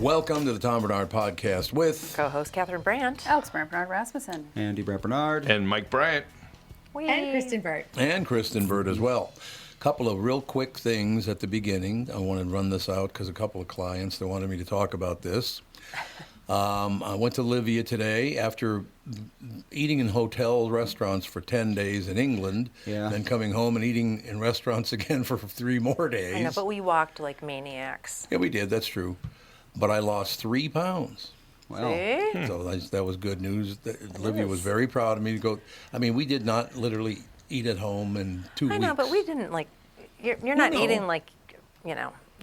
Welcome to the Tom Bernard Podcast with co-host Catherine Bryant, Alex Bernard Rasmussen, Andy Bernard, and Mike Bryant, and Kristen Burt. And Kristen Burt as well. Couple of real quick things at the beginning. I want to run this out because a couple of clients that wanted me to talk about this. I went to Livia today after eating in hotel restaurants for 10 days in England, then coming home and eating in restaurants again for 3 more days. I know, but we walked like maniacs. Yeah, we did. That's true. But I lost 3 pounds. Wow. See? So that was good news. Livia was very proud of me to go. I mean, we did not literally eat at home in 2 weeks. I know, but we didn't like. You're not eating like, you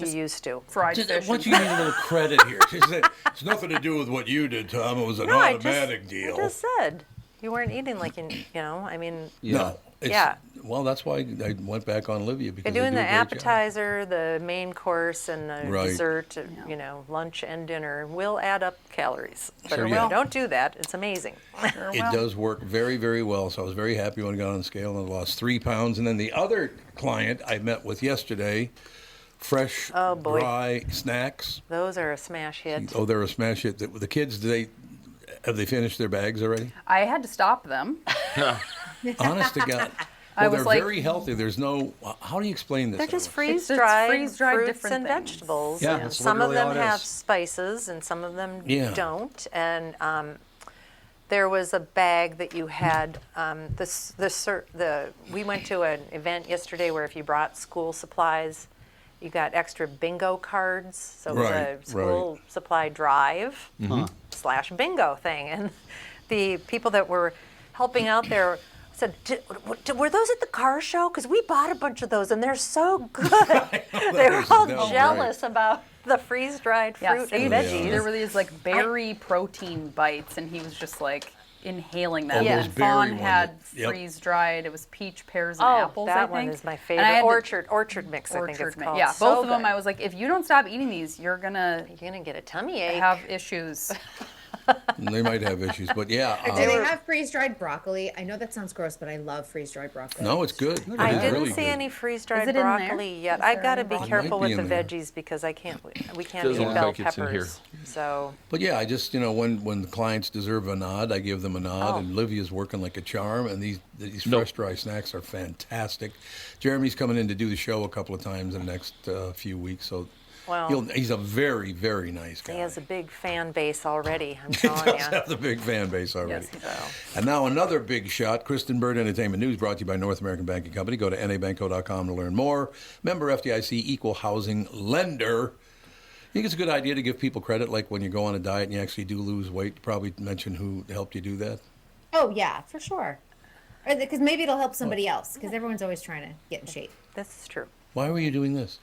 used to. fried fish. Once you need a little credit here. She said, it's nothing to do with what you did, Tom. It was an automatic deal. I just said you weren't eating like I mean. No. Yeah. Well, that's why I went back on Livia because You're doing they the do a great job. appetizer, the main course, and the Right. dessert. Lunch and dinner will add up calories. But Sure if you will. don't do that, it's amazing. It does work very, very well. So I was very happy when I got on the scale and I lost 3 pounds. And then the other client I met with yesterday, fresh, dry snacks. Those are a smash hit. Oh, they're a smash hit. The kids, have they finished their bags already? I had to stop them. Honest to God. I Well, was they're like- very healthy. There's no. How do you explain this? They're just otherwise? It's freeze-dried freeze-dried fruits different and things. vegetables. Yeah, and that's some of literally them all it have is. spices and some of them Yeah. don't. And there was a bag that you had. We went to an event yesterday where if you brought school supplies, you got extra bingo cards. So it was a school supply drive / bingo thing. And the people that were helping out there said, were those at the car show? Because we bought a bunch of those, and they're so good. They were all jealous about the freeze-dried fruit and veggies. There were these like berry protein bites, and he was just like inhaling them. Oh, those And berry Fawn ones. had Yep. freeze-dried. It was peach, pears, and apples. that I one think. is my And I had favorite. the- Orchard mix, I think it's Orchard mix. called. Yeah, So both of them. good. I was like, if you don't stop eating these, you're gonna You're gonna get a tummy ache. have issues. They might have issues, but yeah. Do they have freeze-dried broccoli? I know that sounds gross, but I love freeze-dried broccoli. No, it's good. I It's didn't really see good. any freeze-dried Is it in there? broccoli yet. Is I there got to any be broccoli? careful It might be with the in there. veggies because we can't Doesn't eat look bell like it's in here. peppers. So But yeah, I just, when the clients deserve a nod, I give them a nod. And Livia's working like a charm. And these fresh dry snacks are fantastic. Jeremy's coming in to do the show a couple of times in the next few weeks. So he's a very, very nice guy. he has a big fan base already. I'm He telling does you. have the big fan base already. Yes, he does. And now another big shot. Kristen Burt Entertainment News brought to you by North American Banking Company. Go to nabanco.com to learn more. Member FDIC, equal housing lender. You think it's a good idea to give people credit, like when you go on a diet and you actually do lose weight? You probably mention who helped you do that. Oh, yeah, for sure. Because maybe it'll help somebody else, because everyone's always trying to get in shape. This is true. Why were you doing this?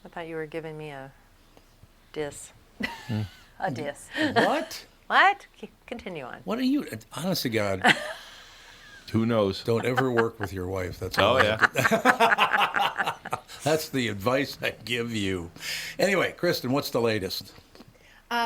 I thought you were giving me a diss. A diss. What? What? Continue on. What are you? Honest to God, Who knows? don't ever work with your wife. That's all. Oh, yeah. That's the advice I give you. Anyway, Kristen, what's the latest?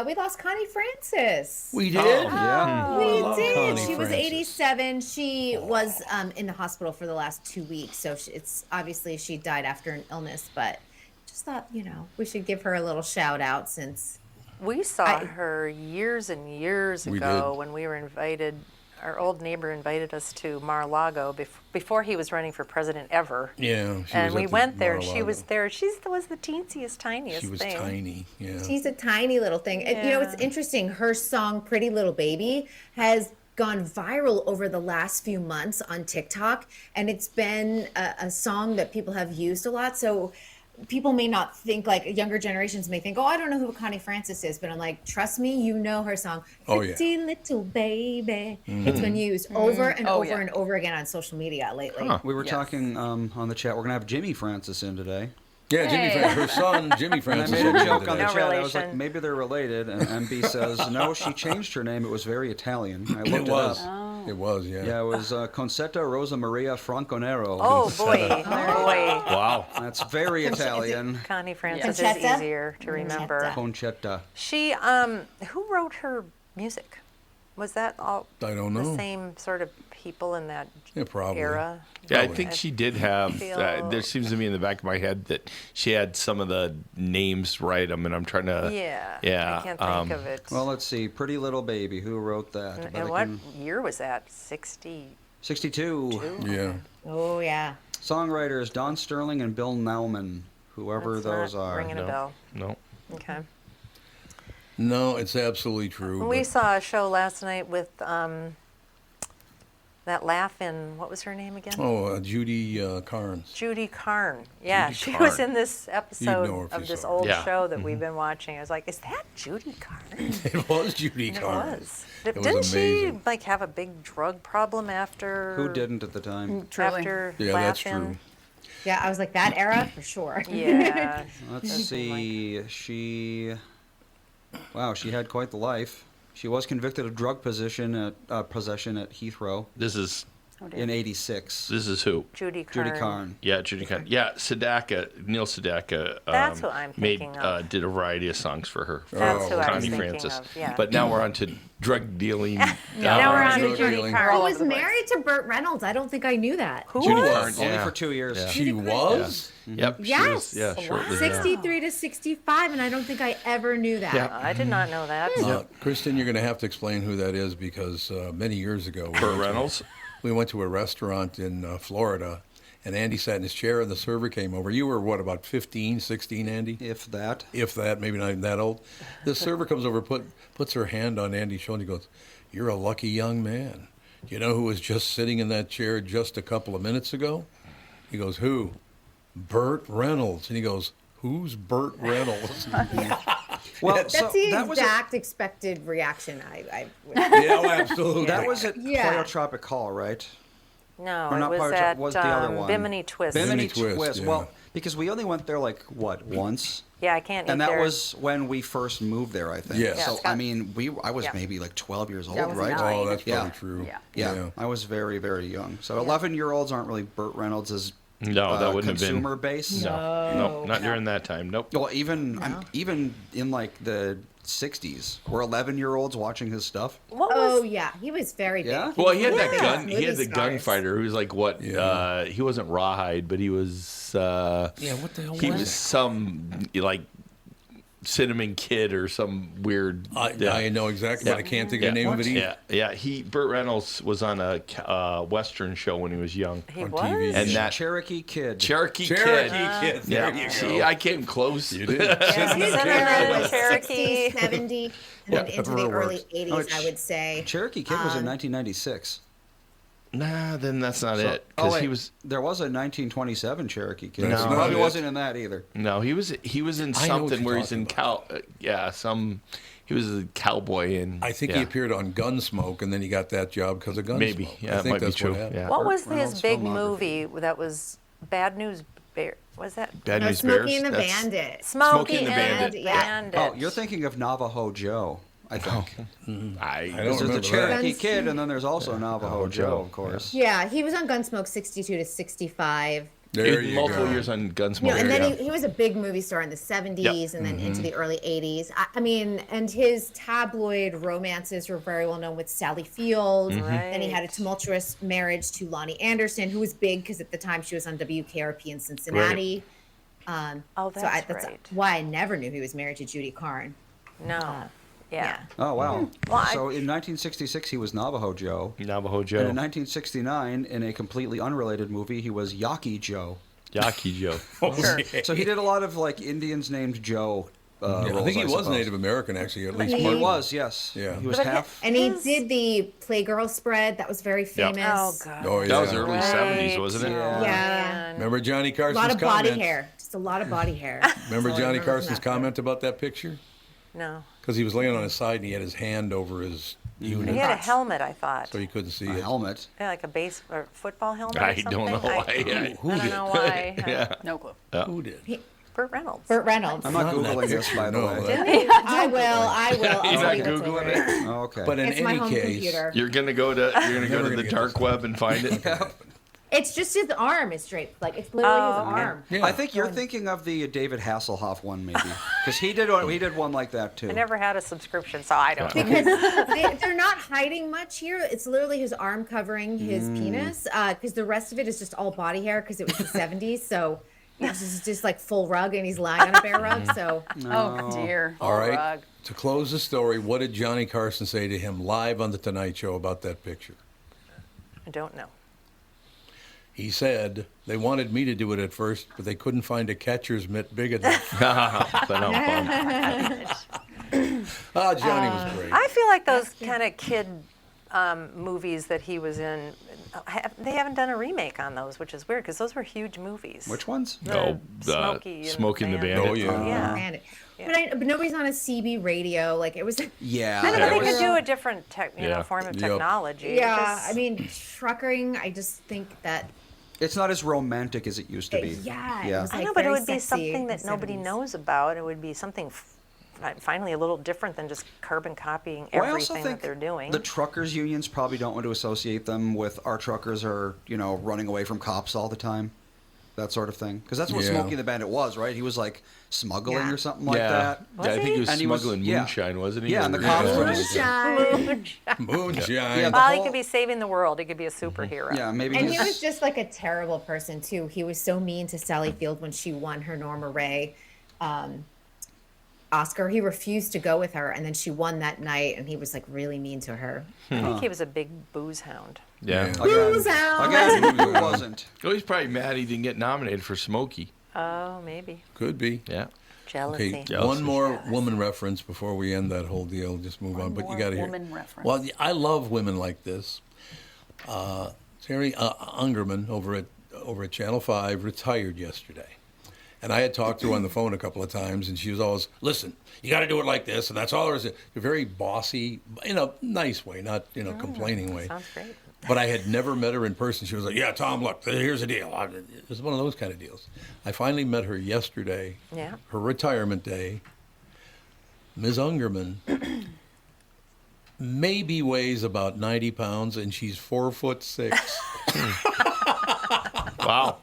We lost Connie Francis. We did? Yeah. We love did. Connie She was Francis. 87. She was in the hospital for the last 2 weeks. So it's obviously she died after an illness, but just thought, we should give her a little shout out since. We saw her years and years We ago did. when we were invited. Our old neighbor invited us to Mar-a-Lago before he was running for president ever. Yeah. And we went there. She Mar-a-Lago. was there. She was the teensiest, tiniest She was thing. tiny. Yeah. She's a tiny little thing. And, it's interesting. Her song "Pretty Little Baby" has gone viral over the last few months on TikTok, and it's been a song that people have used a lot. So people may not think, like younger generations may think, oh, I don't know who Connie Francis is, but I'm like, trust me, you know her song, Oh, yeah. Pretty Little Baby. It's been used over and Oh, over yeah. and over again on social media lately. We were Yes. talking on the chat. We're gonna have Jimmy Francis in today. Yeah, Jimmy Hey. Francis. Her son, Jimmy And I Francis. made will a be joke today. on the No chat. I was like, relation. maybe they're related. And MB says, no, she changed her name. It was very Italian. I looked It was. up. It was, yeah. Yeah, it was Concetta Rosa Maria Franconero. Oh boy, boy. Wow. That's very Italian. Connie Francis is Conchetta? easier to remember. Concetta. She, who wrote her music? Was that all I don't know. the same sort of people in that Yeah, probably. era? Yeah, I Probably. think she did have. feel- There seems to me in the back of my head that she had some of the names right. I mean, I'm trying to. Yeah. Yeah. I can't think of it. Well, let's see. Pretty Little Baby. Who wrote that? and Bet I what can- year was that? 60. 62. Yeah. Oh yeah. Songwriters Don Sterling and Bill Nauman. Whoever That's those not are. ringing a bell. No. Okay. No, it's absolutely true. We but- saw a show last night with that laugh-in, what was her name again? Judy Carnes. Judy Carn. Yeah, Judy she Carn. was in this know her episode if of you this saw her. old Yeah. show that we've been watching. I was like, is that Judy Carn? It was Judy It Carnes. was. It was Didn't she amazing. like have a big drug problem after? Who didn't at the time? Truly. After Yeah, that's Laugh-In? true. Yeah, I was like that era for sure. Yeah. Let's see. She had quite the life. She was convicted of drug possession at Heathrow This is Oh, dear. in '86. this is who? Judy Carn. Judy Carn. Yeah, Judy Carn. Yeah, Neil Sedaka. That's who I'm thinking of. Did a variety of songs for her. That's Oh, who I was Connie thinking Francis. of. Yeah. But now we're on to drug dealing. now we're on to drug Judy dealing. Who Carn. was married to Burt Reynolds? I don't think I knew that. Who Judy was? Carn. Only Yeah. for 2 years. Yeah. She was? Yep. Yes. She was, yeah, shortly. 63 to 65, and I don't think I ever knew that. Yeah. I did not know that. Kristen, you're going to have to explain who that is because many years ago Burt Reynolds. we went to a restaurant in Florida, and Andy sat in his chair, and the server came over. You were, what, about 15, 16, Andy? If that. If that, maybe not even that old. The server comes over, puts her hand on Andy's shoulder, and he goes, "You're a lucky young man. You know who was just sitting in that chair just a couple of minutes ago?" He goes, "Who?" "Burt Reynolds." And he goes, "Who's Burt Reynolds?" Well, That's so the that was exact expected reaction I would. Yeah, oh, absolutely. that was at Yeah. Pleiotropic Hall, right? No, Or it not was Pleiotropic, at was the other one? Bimini Twist. Bimini Twist, Twist. yeah. Well, because we only went there like what once, Yeah, I can't and eat that there. was when we first moved there, I think. Yes. Yeah, So Scott- I mean, I was Yeah. maybe like 12 years old, That was right? 9. Oh, that's probably Yeah. true. Yeah. Yeah, I was very, very young. So 11-year-olds aren't really Burt Reynolds' No, that wouldn't have been. consumer base. No, not during that time. Nope. Well, even in like the 60s, were 11-year-olds watching his stuff? What Oh was yeah, he was very big. Yeah? Well, he had that Yeah. gun. He Movie had the stars. gunfighter who was like what? Yeah. He wasn't Rawhide, but he was. Yeah, what the hell He was was that? some like Cinnamon Kid or some weird. I know exactly, but I can't think of the name of it either. Yeah. Burt Reynolds was on a Western show when he was young. he on was? TV. And that Cherokee Kid. Cherokee Cherokee Kid. Kid. There Yeah. you See, go. I came close. You did. Yeah, His Cinnamon, era was Cherokee. 60, 70, and then into the Whatever early works. 80s, Oh, I would say. Cherokee Kid was in 1996. Nah, then that's not So- it. oh, Because wait, he was. There was a 1927 Cherokee Kid. That's He not probably it. wasn't in that either. No, he was in I know what something you're where he's talking about. he was a cowboy in. I think yeah. he appeared on Gunsmoke, and then he got that job because of Gunsmoke. Maybe. Yeah, I it think might be that's true. what happened. Yeah. What was Burt Reynolds' his big filmography. movie that was Bad News Bear? Was that Bad No, News Smokey Bears. and the That's- Bandit. Smokey and the Bandit. Bandit. Oh, you're thinking of Navajo Joe, I think. I don't There's the remember Cherokee that. Kid, and then there's also Navajo Joe, of course. Yeah, he was on Gunsmoke 62 to 65. There you multiple go. years on Gunsmoke. You know, and then yeah. he was a big movie star in the 70s Yep. and then into the early 80s. I mean, and his tabloid romances were very well known with Sally Field. And he had a Right. tumultuous marriage to Lonnie Anderson, who was big because at the time she was on WKRP in Cincinnati. Oh, So that's that's right. why I never knew he was married to Judy Carn. No. Yeah. Oh, wow. Well, So in 1966, he was Navajo Joe. Navajo And Joe. in 1969, in a completely unrelated movie, he was Yaqui Joe. Yaqui Joe. So he did a lot of like Indians named Joe. Yeah, I roles, think he was suppose. Native American, actually, at least He- part. He was, yes. Yeah. He was But half. And he His- did the Playgirl spread. That was very famous. Oh, God. Oh, yeah. That was early Right. 70s, wasn't it? Yeah. Yeah. Man. Remember Johnny A Carson's lot of comment? body hair. Just a lot of body hair. Remember That's all I Johnny remember from Carson's that part. comment about that picture? No. Because he was laying on his side and he had his hand over his unit, He had a helmet, I thought. so you couldn't see A it. helmet. Yeah, like a base or football helmet. I or something. don't know why. Who I don't did? know why. Yeah. No clue. Who did? Burt Reynolds. Burt Reynolds. I'm not Not in that Googling this, picture, by the no, way. that- I will. I'll He's tell not you what's Googling over it? Oh, okay. But in It's my any home case, computer. You're gonna go to Never the gonna get dark this. web and find it. It's just his arm is draped. Like, it's literally his arm. Yeah. I think you're thinking of the David Hasselhoff one, maybe, because he did one like that too. I never had a subscription, so I don't know. Because they're not hiding much here. It's literally his arm covering his penis, because the rest of it is just all body hair, because it was the 70s. So it's just like full rug, and he's lying on a bare rug. So Oh dear. All right. rug. To close the story, what did Johnny Carson say to him live on the Tonight Show about that picture? I don't know. He said they wanted me to do it at first, but they couldn't find a catcher's mitt big enough. Johnny Johnny was great. I feel like those kind of kid movies that he was in, they haven't done a remake on those, which is weird because those were huge movies. Which ones? No, Smokey and Smoking the Bandit. Bandit. Oh, yeah. Yeah. Bandit. But nobody's on a CB radio. Like, it was. Yeah. I know, but it they was- could do a different Yeah. form of Yep. technology. Yeah, Just- I mean, truckering. I just think that. It's not as romantic as it used to be. Yeah, it Yeah. was I like know, but it very would be sexy something in that the nobody 70s. knows about. It would be something finally a little different than just carbon copying Well, I also everything think that they're doing. the truckers unions probably don't want to associate them with our truckers are, running away from cops all the time. That sort of thing. Because that's what Yeah. Smokey the Bandit was, right? He was like smuggling Yeah. or something like Yeah. that. Was Yeah, I think he was And he was- smuggling yeah. moonshine, wasn't he? Yeah, and the Or- cops were Moonshine. Moonshine. Yeah, well, he whole- could be saving the world. He could be a superhero. Yeah, maybe And he's- he was just like a terrible person too. He was so mean to Sally Field when she won her Norma Ray Oscar. He refused to go with her, and then she won that night, and he was like really mean to her. I think he was a big booze hound. Yeah. Yeah. Booze out. Again, who wasn't? Oh, he's probably mad he didn't get nominated for Smokey. Oh, maybe. Could be. Yeah. Jealousy. Okay, Jealousy. one more woman reference before we end that whole deal. Just move on. But you more got to hear. woman reference. Well, I love women like this. Terry Ungerman over at Channel 5 retired yesterday. And I had talked to her on the phone a couple of times, and she was always, listen, you got to do it like this, and that's all there is. You're very bossy, in a nice way, not in a complaining way. Sounds great. But I had never met her in person. She was like, yeah, Tom, look, here's the deal. It was one of those kind of deals. I finally met her yesterday, Yeah. her retirement day. Ms. Ungerman maybe weighs about 90 pounds, and she's 4'6". Wow.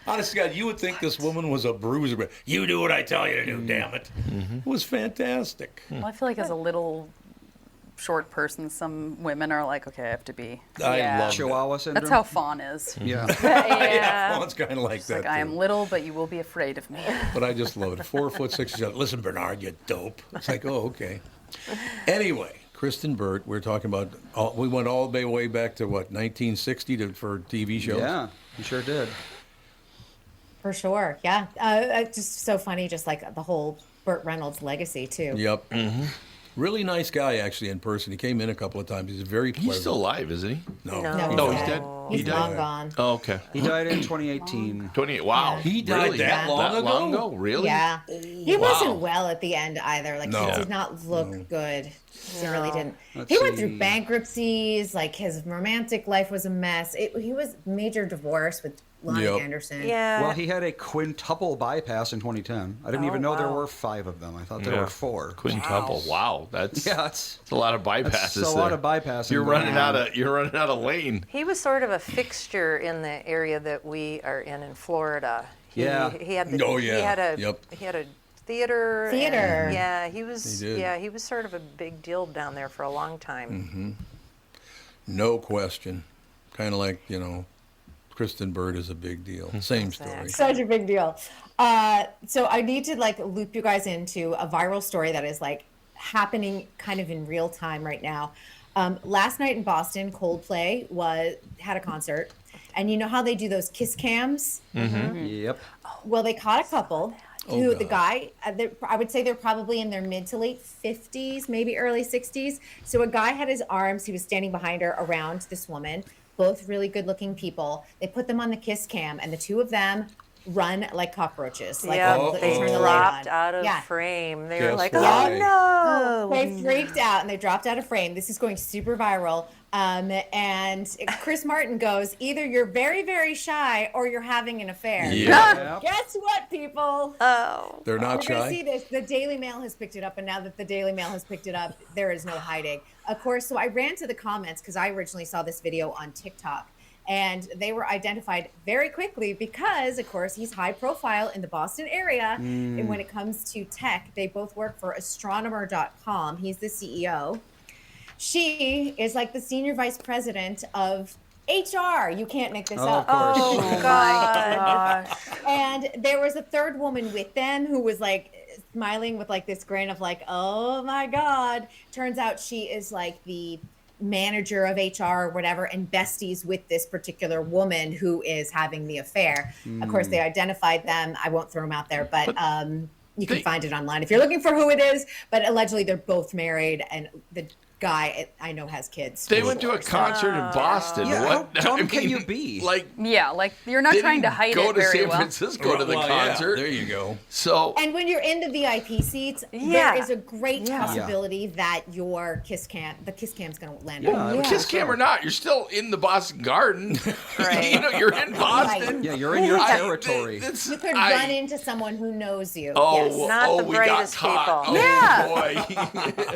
Honest to God, you would think this woman was a bruiser, but you do what I tell you to do, damn it. It was fantastic. Well, I feel like as a little short person, some women are like, okay, I have to be. I Yeah. love Chihuahua syndrome. That's how Fawn is. Yeah. Yeah. Well, it's kind of like It's that. like, I too. am little, but you will be afraid of me. But I just love it. 4'6". She's like, listen, Bernard, you dope. It's like, oh, okay. Anyway, Kristen Burt, we're talking about. We went all the way back to what 1960 for TV shows. Yeah, he sure did. For sure, yeah. Just so funny, just like the whole Burt Reynolds legacy too. Yep. Really nice guy, actually, in person. He came in a couple of times. He's very pleasant. He's still alive, isn't he? No. No, he's dead. He's He died. long gone. Oh, okay. He died in 2018. 28. Wow. He died Really? that long That ago? long ago? Really? Yeah, he Wow. wasn't well at the end either. Like No. he did not look good. He really didn't. Let's He went see. through bankruptcies. Like his romantic life was a mess. He was major divorce with Lonnie Yep. Anderson. Yeah. Well, he had a quintuple bypass in 2010. I didn't Oh, even know there wow. were 5 of them. I thought there Yeah. were 4. Quintuple. Wow. That's Yeah, that's a lot of bypasses. a lot of bypassing You're going running on. out of lane. He was sort of a fixture in the area that we are in Florida. Yeah. He had the, Oh, yeah. He had a Yep. he had a theater. Theater. and- yeah, he was. He did. Yeah, he was sort of a big deal down there for a long time. No question. Kind of like, Kristen Burt is a big deal. Same story. Exactly. Such a big deal. So I need to like loop you guys into a viral story that is like happening kind of in real time right now. Last night in Boston, Coldplay had a concert, and you know how they do those kiss cams? Yep. Well, they caught a couple. Oh, Who the God. guy? I would say they're probably in their mid to late 50s, maybe early 60s. So a guy had his arms. He was standing behind her around this woman. Both really good-looking people. They put them on the kiss cam, and the two of them run like cockroaches. Like Yeah, Oh, they turn the light dropped on. out of Yeah. frame. They Guess were like, why? "Oh no!" They freaked out and they dropped out of frame. This is going super viral. And Chris Martin goes, either you're very, very shy or you're having an affair. Yeah. Guess what, people? Oh, They're not We're going to see shy? this. The Daily Mail has picked it up, and now that the Daily Mail has picked it up, there is no hiding. Of course, so I ran to the comments because I originally saw this video on TikTok, And they were identified very quickly because, of course, he's high profile in the Boston area. And when it comes to tech, they both work for astronomer.com. He's the CEO. She is like the senior vice president of HR. You can't make this up. Of course. Oh, God. And there was a third woman with them who was like smiling with like this grin of like, oh my God. Turns out she is like the manager of HR or whatever, and besties with this particular woman who is having the affair. Of course, they identified them. I won't throw them out there, but you can find it online if you're looking for who it is. But allegedly, they're both married, and the guy I know has kids. They went to a concert in Boston. Yeah, What how dumb can you be? Like, Yeah, like you're not they trying to didn't hide go it to very San well. Francisco to the Well, yeah, concert. there you go. So And when you're in the VIP seats, Yeah. there is a great Yeah. possibility that your the kiss cam's going to land Yeah, on you. Yeah. Kiss cam or not, you're still in the Boston Garden. Right. You know, you're in Boston. Yeah, you're in your territory. You could run into someone who knows you. Oh, Yes. Not the we got brightest caught. people. Oh, Yeah. boy.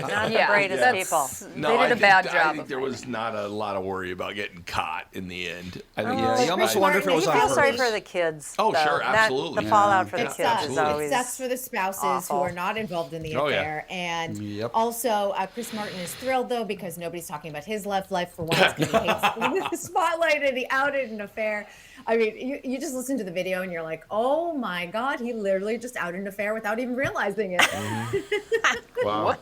Not the Yeah, brightest that's- people. No, they I did a think- bad I job. think of there hiding was not a lot of worry about getting caught in the end. I think Yeah, it's- you almost Chris wonder if it was You on feel sorry purpose. for the kids. Oh, though. sure, That- absolutely. The fallout for It the kids sucks. is It always sucks for the spouses awful. who are not involved in the Oh, yeah. affair. And Yep. also, Chris Martin is thrilled, though, because nobody's talking about his love life for once because he hates being in the spotlight and he outed an affair. I mean, you just listen to the video and you're like, oh my God, he literally just outed an affair without even realizing it. Wow.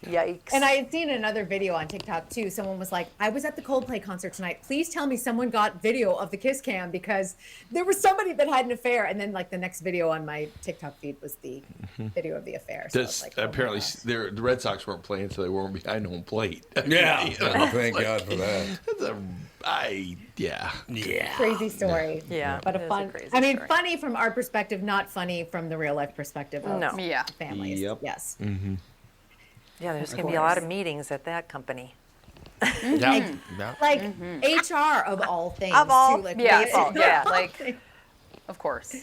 yikes. And I had seen another video on TikTok too. Someone was like, I was at the Coldplay concert tonight. Please tell me someone got video of the kiss cam because there was somebody that had an affair. And then like the next video on my TikTok feed was the video of the affair. So I was This, like, oh my apparently, gosh. the Red Sox weren't playing, so they weren't behind home plate. Yeah. You know, Thank like, God for that. That's yeah. Yeah. Crazy story. Yeah, But it is a fun. crazy I mean, story. funny from our perspective, not funny from the real life perspective of No. Yeah. families. Yep. Yes. Yeah, there's going to Of be a lot course. of meetings at that company. Yeah. Yeah. Like HR of all things. Of all too. Like, Yeah, they- yeah, like of course.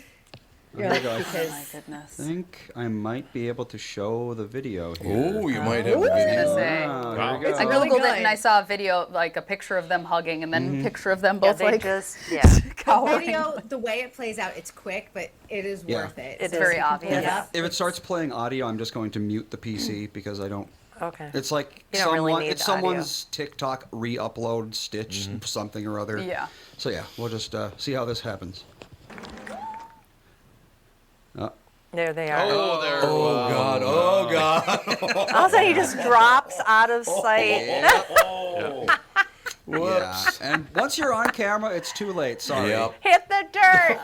You're There you like, go. because My goodness. I think I might be able to show the video here. Oh, you might have the gonna video. say. Wow, here Wow. we go. It's I really googled good. it and I saw a video, like a picture of them hugging, and then a picture of them Yeah, both they like just, yeah. the cowering. video, the way it plays out, it's quick, but it is Yeah. worth it. It's So very you can obvious. pull it Yeah. up. If it starts playing audio, I'm just going to mute the PC because I don't. Okay. It's like You don't really someone, need it's audio. someone's TikTok re-upload stitch something or other. Yeah. So yeah, we'll just see how this happens. There they are. Oh, there. Oh, God. Oh, God. All of a sudden, he just drops out of sight. Yeah. Yeah. And once you're on camera, it's too late. Sorry. Yep. Hit the dirt.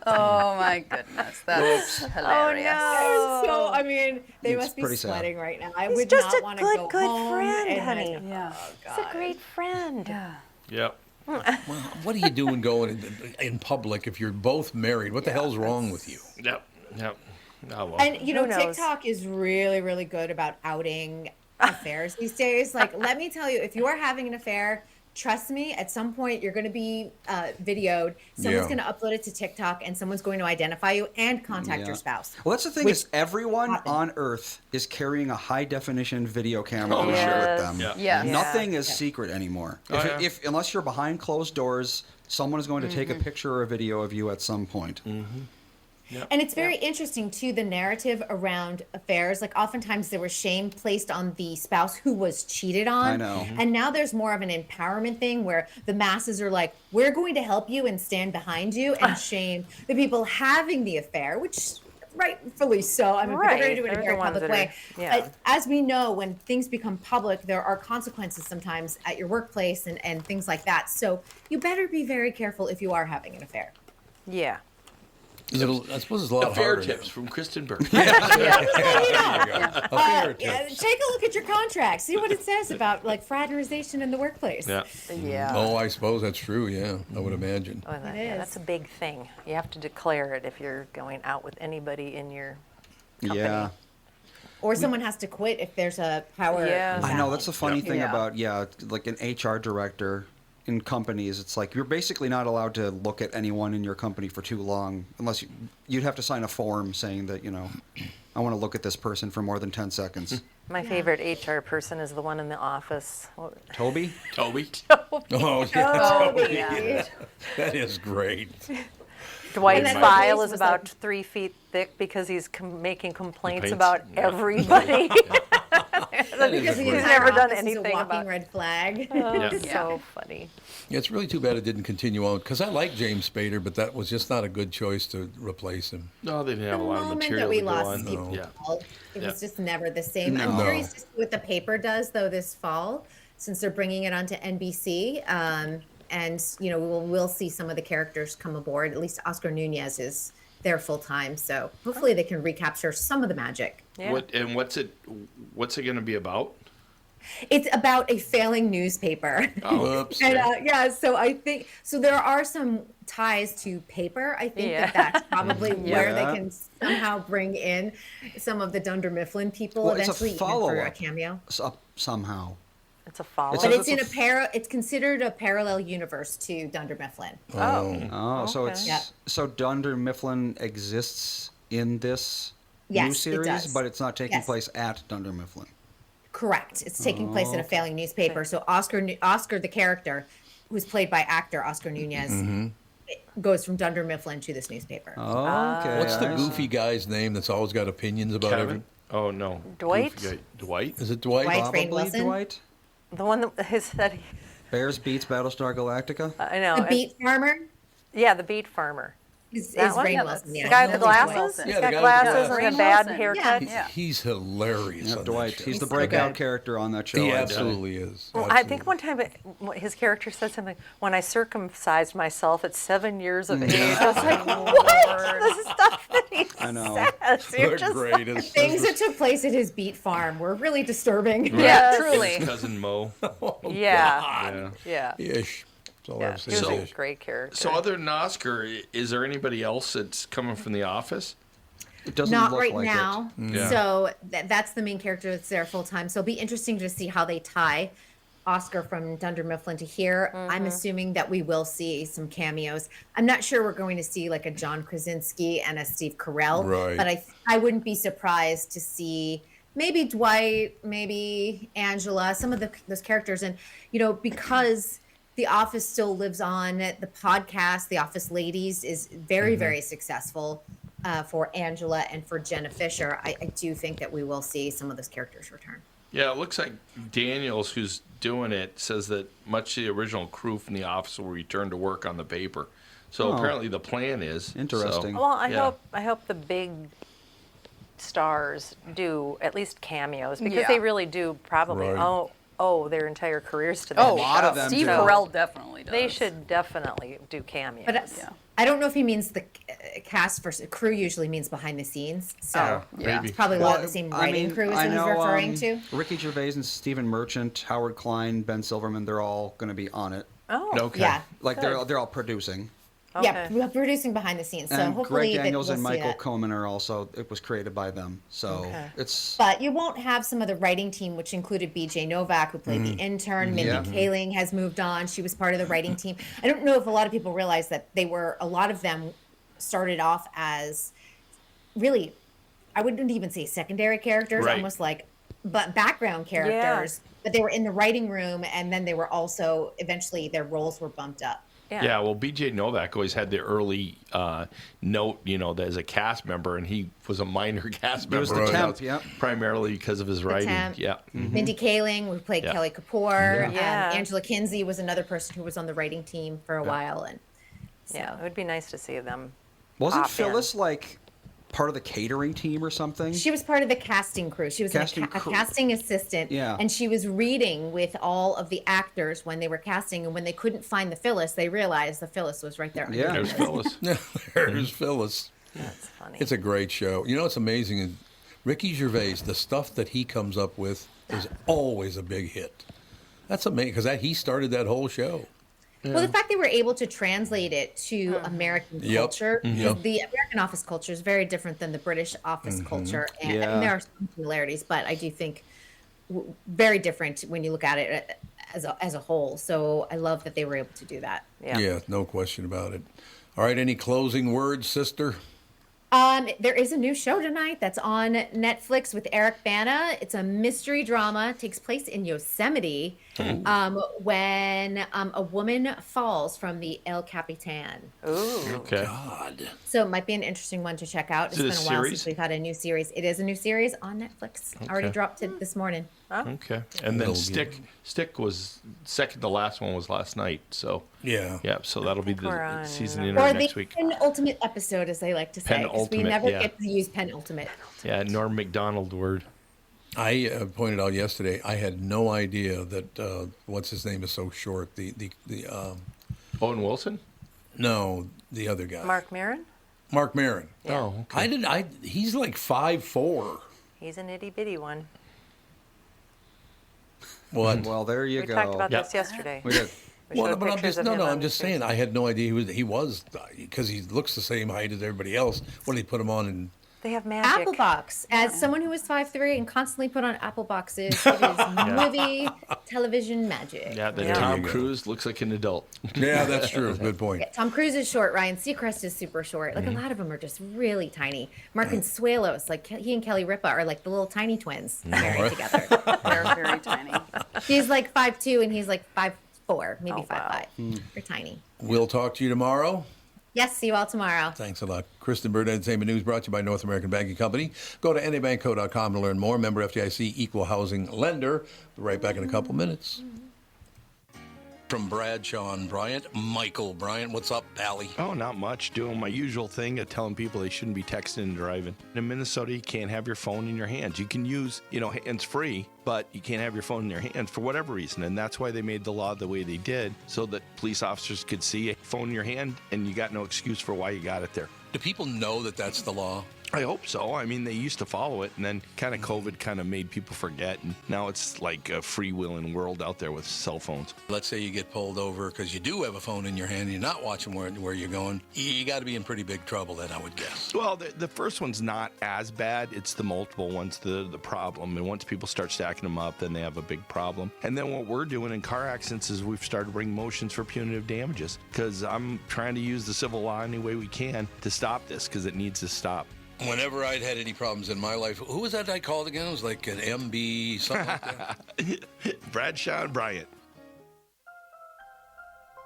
Oh my goodness, that's hilarious. Oh, no. So I mean, they It's must be pretty sad. sweating right now. I He's would just not a want to good, go good home friend, and honey. Yeah. He's a great friend. Yeah. Yep. What are you doing going in public if you're both married? What the hell's wrong with you? Yep. Yep. Oh, well. And you know, Who knows? TikTok is really, really good about outing affairs these days. Like, let me tell you, if you are having an affair, trust me, at some point you're going to be videoed. Someone's Yeah. going to upload it to TikTok, and someone's going to identify you and contact Yeah. your spouse. Well, that's the thing Which is everyone happened. on Earth is carrying a high definition video camera Oh, with yes. them. Yeah. Yes. Nothing is Yeah. secret anymore. Oh, if, yeah. if unless you're behind closed doors, someone is going to take a picture or a video of you at some point. And it's very interesting too, the narrative around affairs. Like oftentimes there was shame placed on the spouse who was cheated on. I know. And now there's more of an empowerment thing where the masses are like, we're going to help you and stand behind you, and shame the people having the affair, which rightfully so. I mean, Right. they're going to do it in a They're very the ones public that are- way. yeah. But as we know, when things become public, there are consequences sometimes at your workplace and things like that. So you better be very careful if you are having an affair. Yeah. I suppose it's a lot Affair harder. tips from Kristen Burke. There you go. Affair Yeah, tips. take a look at your contract. See what it says about like fraternization in the workplace. Yeah. Yeah. Oh, I suppose that's true. Yeah, I would imagine. Oh, that- It yeah, is. that's a big thing. You have to declare it if you're going out with anybody in your company. Yeah. Or someone has to quit if there's a power. Yeah. I know that's the funny thing Yeah. about like an HR director in companies. It's like you're basically not allowed to look at anyone in your company for too long unless you'd have to sign a form saying that I want to look at this person for more than 10 seconds. My favorite HR person is the one in the office. Toby? Toby. Oh, yeah. Yeah. That is great. Dwight's then file always is was about like- 3 feet thick because he's making complaints Complaints, about yeah. everybody. Because the He's entire never done office is anything a walking about. red flag. It's so funny. Yeah, it's really too bad it didn't continue on because I like James Spader, but that was just not a good choice to replace him. No, they didn't have The a lot of moment material that we to go lost on. Steve Yeah. Carell, it Yeah. was just never the same. I'm No. curious to see what the paper does though this fall, since they're bringing it onto NBC. And we'll see some of the characters come aboard. At least Oscar Nunez is there full time, so hopefully they can recapture some of the magic. Yeah. What's it going to be about? It's about a failing newspaper. Whoops. And so I think there are some ties to paper. I think Yeah. that's probably where Yeah. they can somehow bring in some of the Dunder Mifflin people Well, it's a eventually even for a follow-up. cameo. Somehow. It's a follow. It's But a- it's in it's considered a parallel universe to Dunder Mifflin. Oh, so Okay. it's Yeah. so Dunder Mifflin exists in this new Yes, it series, does. but it's not taking Yes. place at Dunder Mifflin. Correct. It's taking place in a failing newspaper. So Oscar, the character, who's played by actor Oscar Nunez, goes from Dunder Mifflin to this newspaper. Oh, okay. What's the I goofy see. guy's name that's always got opinions about Kevin? everything? Oh no. Dwight? Goofy guy. Dwight? Is it Dwight? Dwight. Probably Rainn Wilson? Dwight. The one that his that Bears beats Battlestar Galactica. I know. The and- beet farmer yeah, the beet farmer. is That one? Rainn Yeah, Wilson. that's Yeah, The guy with the no, it's Dwight. glasses. Wilson. He's Yeah, got the guy with the glasses glasses. and a Rainn bad Wilson. haircut. Yeah. He's hilarious. Yeah, on Dwight. That He's show. the so breakout good. character on that show. He I'd say. absolutely is. Well, I think Absolutely. one time his character said something, when I circumcised myself at 7 years of age. I was like, what? The stuff that he I know. says. You're The just greatest. Things that took place at his beet farm were really disturbing. Yeah, Yes. truly. His cousin Mo. Yeah. Yeah. Yeah. Ish. That's all Yeah. I'm He was saying. a great character. So other than Oscar, is there anybody else that's coming from The Office? It doesn't Not look right like now. Yeah. So that's the main character that's there full time. So it'll be interesting to see how they tie Oscar from Dunder Mifflin to here. I'm assuming that we will see some cameos. I'm not sure we're going to see like a John Krasinski and a Steve Carell, Right. but I wouldn't be surprised to see maybe Dwight, maybe Angela, some of those characters. And, because The Office still lives on, the podcast, The Office Ladies, is very, very successful for Angela and for Jenna Fisher. I do think that we will see some of those characters return. Yeah, it looks like Daniels, who's doing it, says that much of the original crew from The Office will return to work on the paper. So Oh. apparently the plan is. Interesting. Well, I Yeah. hope the big stars do at least cameos because Yeah. they really do probably Right. owe their entire careers to that Oh, A lot show. of them Steve do. Carell definitely does. They should definitely do cameos. But Yeah. I don't know if he means the cast versus crew usually means behind the scenes. So Yeah. Maybe. it's probably a lot of the Well, same I writing mean, crew as I he's know, referring to. Ricky Gervais and Stephen Merchant, Howard Klein, Ben Silverman, they're all going to be on it. oh, Okay. Yeah. Like they're all producing. Yeah, okay. we're producing behind the scenes. So And hopefully Greg that Daniels we'll and see Michael that. Coman are also. It was created by them, so Okay. it's. But you won't have some of the writing team, which included B.J. Novak, who played the intern. Mindy Yeah. Kaling has moved on. She was part of the writing team. I don't know if a lot of people realize that a lot of them started off as really, I wouldn't even say secondary characters, Right. almost like, but background characters. But they were in the writing room, and then they were also, eventually, their roles were bumped up. Yeah, well, B.J. Novak always had the early note, as a cast member, and he was a minor cast member. was the Right. temp, yep. Primarily because of his writing. temp. Yeah. Mindy Kaling, who played Yeah. Kelly Kapoor. Yeah. Angela Kinsey was another person who was on the writing team for a while. And Yeah, it would be nice to see them. Wasn't pop in. Phyllis like part of the catering team or something? she was part of the casting crew. She was Casting a crew. casting assistant. Yeah. And she was reading with all of the actors when they were casting. And when they couldn't find the Phyllis, they realized the Phyllis was right there. Yeah. There's Phyllis. There's Phyllis. That's funny. It's a great show. It's amazing. is Ricky Gervais, the stuff that he comes up with is always a big hit. That's amazing because he started that whole show. Well, the fact they were able to translate it to American Yep. culture, Yep. because the American office culture is very different than the British office culture. And, Yeah. and there are some similarities, but I do think very different when you look at it as a whole. So I love that they were able to do that. Yeah. Yeah, no question about it. All right, any closing words, sister? There is a new show tonight that's on Netflix with Eric Bana. It's a mystery drama. It takes place in Yosemite when a woman falls from the El Capitan. Ooh. Okay. God. So it might be an interesting one to check out. It's Is it been a a while series? since we've had a new series. It is a new series on Netflix. Already dropped it this morning. Okay. And then Little Stick was second to last one was last night. So Yeah. yeah, so that'll be we're the on, season Or interview the next week. penultimate episode, as they like to say. 'Cause we Penultimate, never yeah. get to use penultimate. Yeah, Norm Macdonald word. I pointed out yesterday, I had no idea that, what's his name is so short. Owen Wilson? No, the other guy. Mark Maron? Mark Maron. Yeah. Oh, okay. He's like 5'4". He's an itty bitty one. What? Well, there you We go. talked about Yep. this yesterday. We did. We showed But I'm pictures just of him on I'm the just series. saying I had no idea he was because he looks the same height as everybody else when they put him on and They have magic. Apple Box. As someone who was 5'3" and constantly put on Apple Boxes, it is movie, television magic. Yeah, then Yeah. Tom There you go. Cruise looks like an adult. yeah, that's true. Good point. Yeah, Tom Cruise is short. Ryan Seacrest is super short. Like a lot of them are just really tiny. Mark Consuelos, like he and Kelly Ripa are like the little tiny twins married together. They're very tiny. She's like 5'2" and he's like 5'4", maybe Oh, 5'5". wow. They're tiny. We'll talk to you tomorrow. Yes, see you all tomorrow. Thanks a lot. Kristen Bird Entertainment News brought to you by North American Banking Company. Go to nabankco.com to learn more. Member FDIC, equal housing lender. Be right back in a couple minutes. From Bradshaw and Bryant, Michael Bryant. What's up, Pally? Oh, not much. Doing my usual thing of telling people they shouldn't be texting and driving. In Minnesota, you can't have your phone in your hands. You can use, hands-free, but you can't have your phone in your hands for whatever reason. And that's why they made the law the way they did, so that police officers could see a phone in your hand, and you got no excuse for why you got it there. Do people know that that's the law? I hope so. I mean, they used to follow it, and then kind of COVID kind of made people forget, and now it's like a freewheeling world out there with cell phones. Let's say you get pulled over because you do have a phone in your hand and you're not watching where you're going. You got to be in pretty big trouble then, I would guess. Well, the first one's not as bad. It's the multiple ones, the problem. And once people start stacking them up, then they have a big problem. And then what we're doing in car accidents is we've started bringing motions for punitive damages, because I'm trying to use the civil law any way we can to stop this, because it needs to stop. Whenever I'd had any problems in my life, who was that I called again? It was like an MB, something like that. Bradshaw and Bryant.